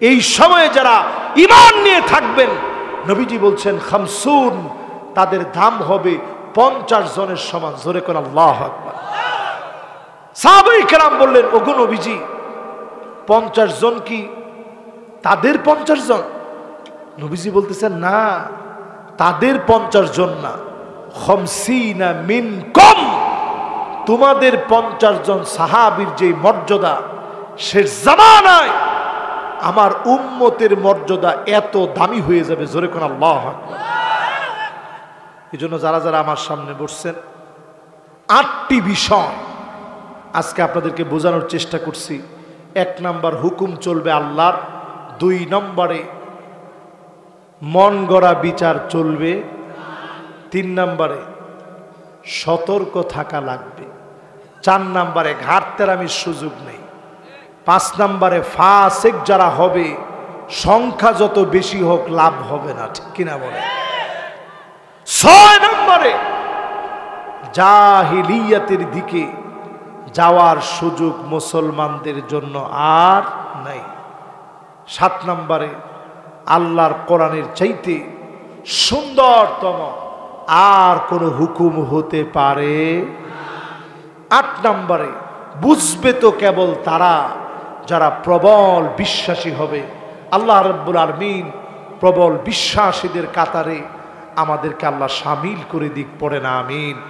এই সময়ে যারা ঈমান নিয়ে থাকবেন। নবীজি বলছেন, খামসুন, তাদের দাম হবে 50 জনের সমান। জোরে করে আল্লাহু আকবার। সাহাবায়ে কেরাম বললেন, ওগো নবীজি, 50 জন কি তাদের 50 জন? নবীজি বলতেছেন, না, তাদের 50 জন না, খামসিনা মিনকুম, তোমাদের 50 জন সাহাবীর যে মর্যাদা, সে জামানায় আমার উম্মতের মর্যাদা এত দামি হয়ে যাবে। জোরে কোন আল্লাহু আকবার। এই জন্য যারা যারা আমার সামনে বসছেন, 8টি বিষয় আজকে আপনাদেরকে বোঝানোর চেষ্টা করছি। 1 নম্বর, হুকুম চলবে আল্লাহর। 2 নম্বরে, মন গড়া বিচার চলবে। 3 নম্বরে, সতর্ক থাকা লাগবে। 4 নম্বরে, ঘাটতেরামির সুযোগ নেই। 5 নম্বরে, ফাসিক যারা হবে, সংখ্যা যত বেশি হোক লাভ হবে না, ঠিক কিনা বলে। 6 নম্বরে, জাহিলিয়াতের দিকে যাওয়ার সুযোগ মুসলমানদের জন্য আর নাই। 7 নম্বরে, আল্লাহর কোরআনের চাইতে সুন্দরতম আর কোনো হুকুম হতে পারে। 8 নম্বরে, বুঝবে তো কেবল তারা যারা প্রবল বিশ্বাসী হবে। আল্লাহ রাব্বুল আলামিন প্রবল বিশ্বাসীদের কাতারে আমাদেরকে আল্লাহ শামিল করে দিক, পড়ে না আমিন।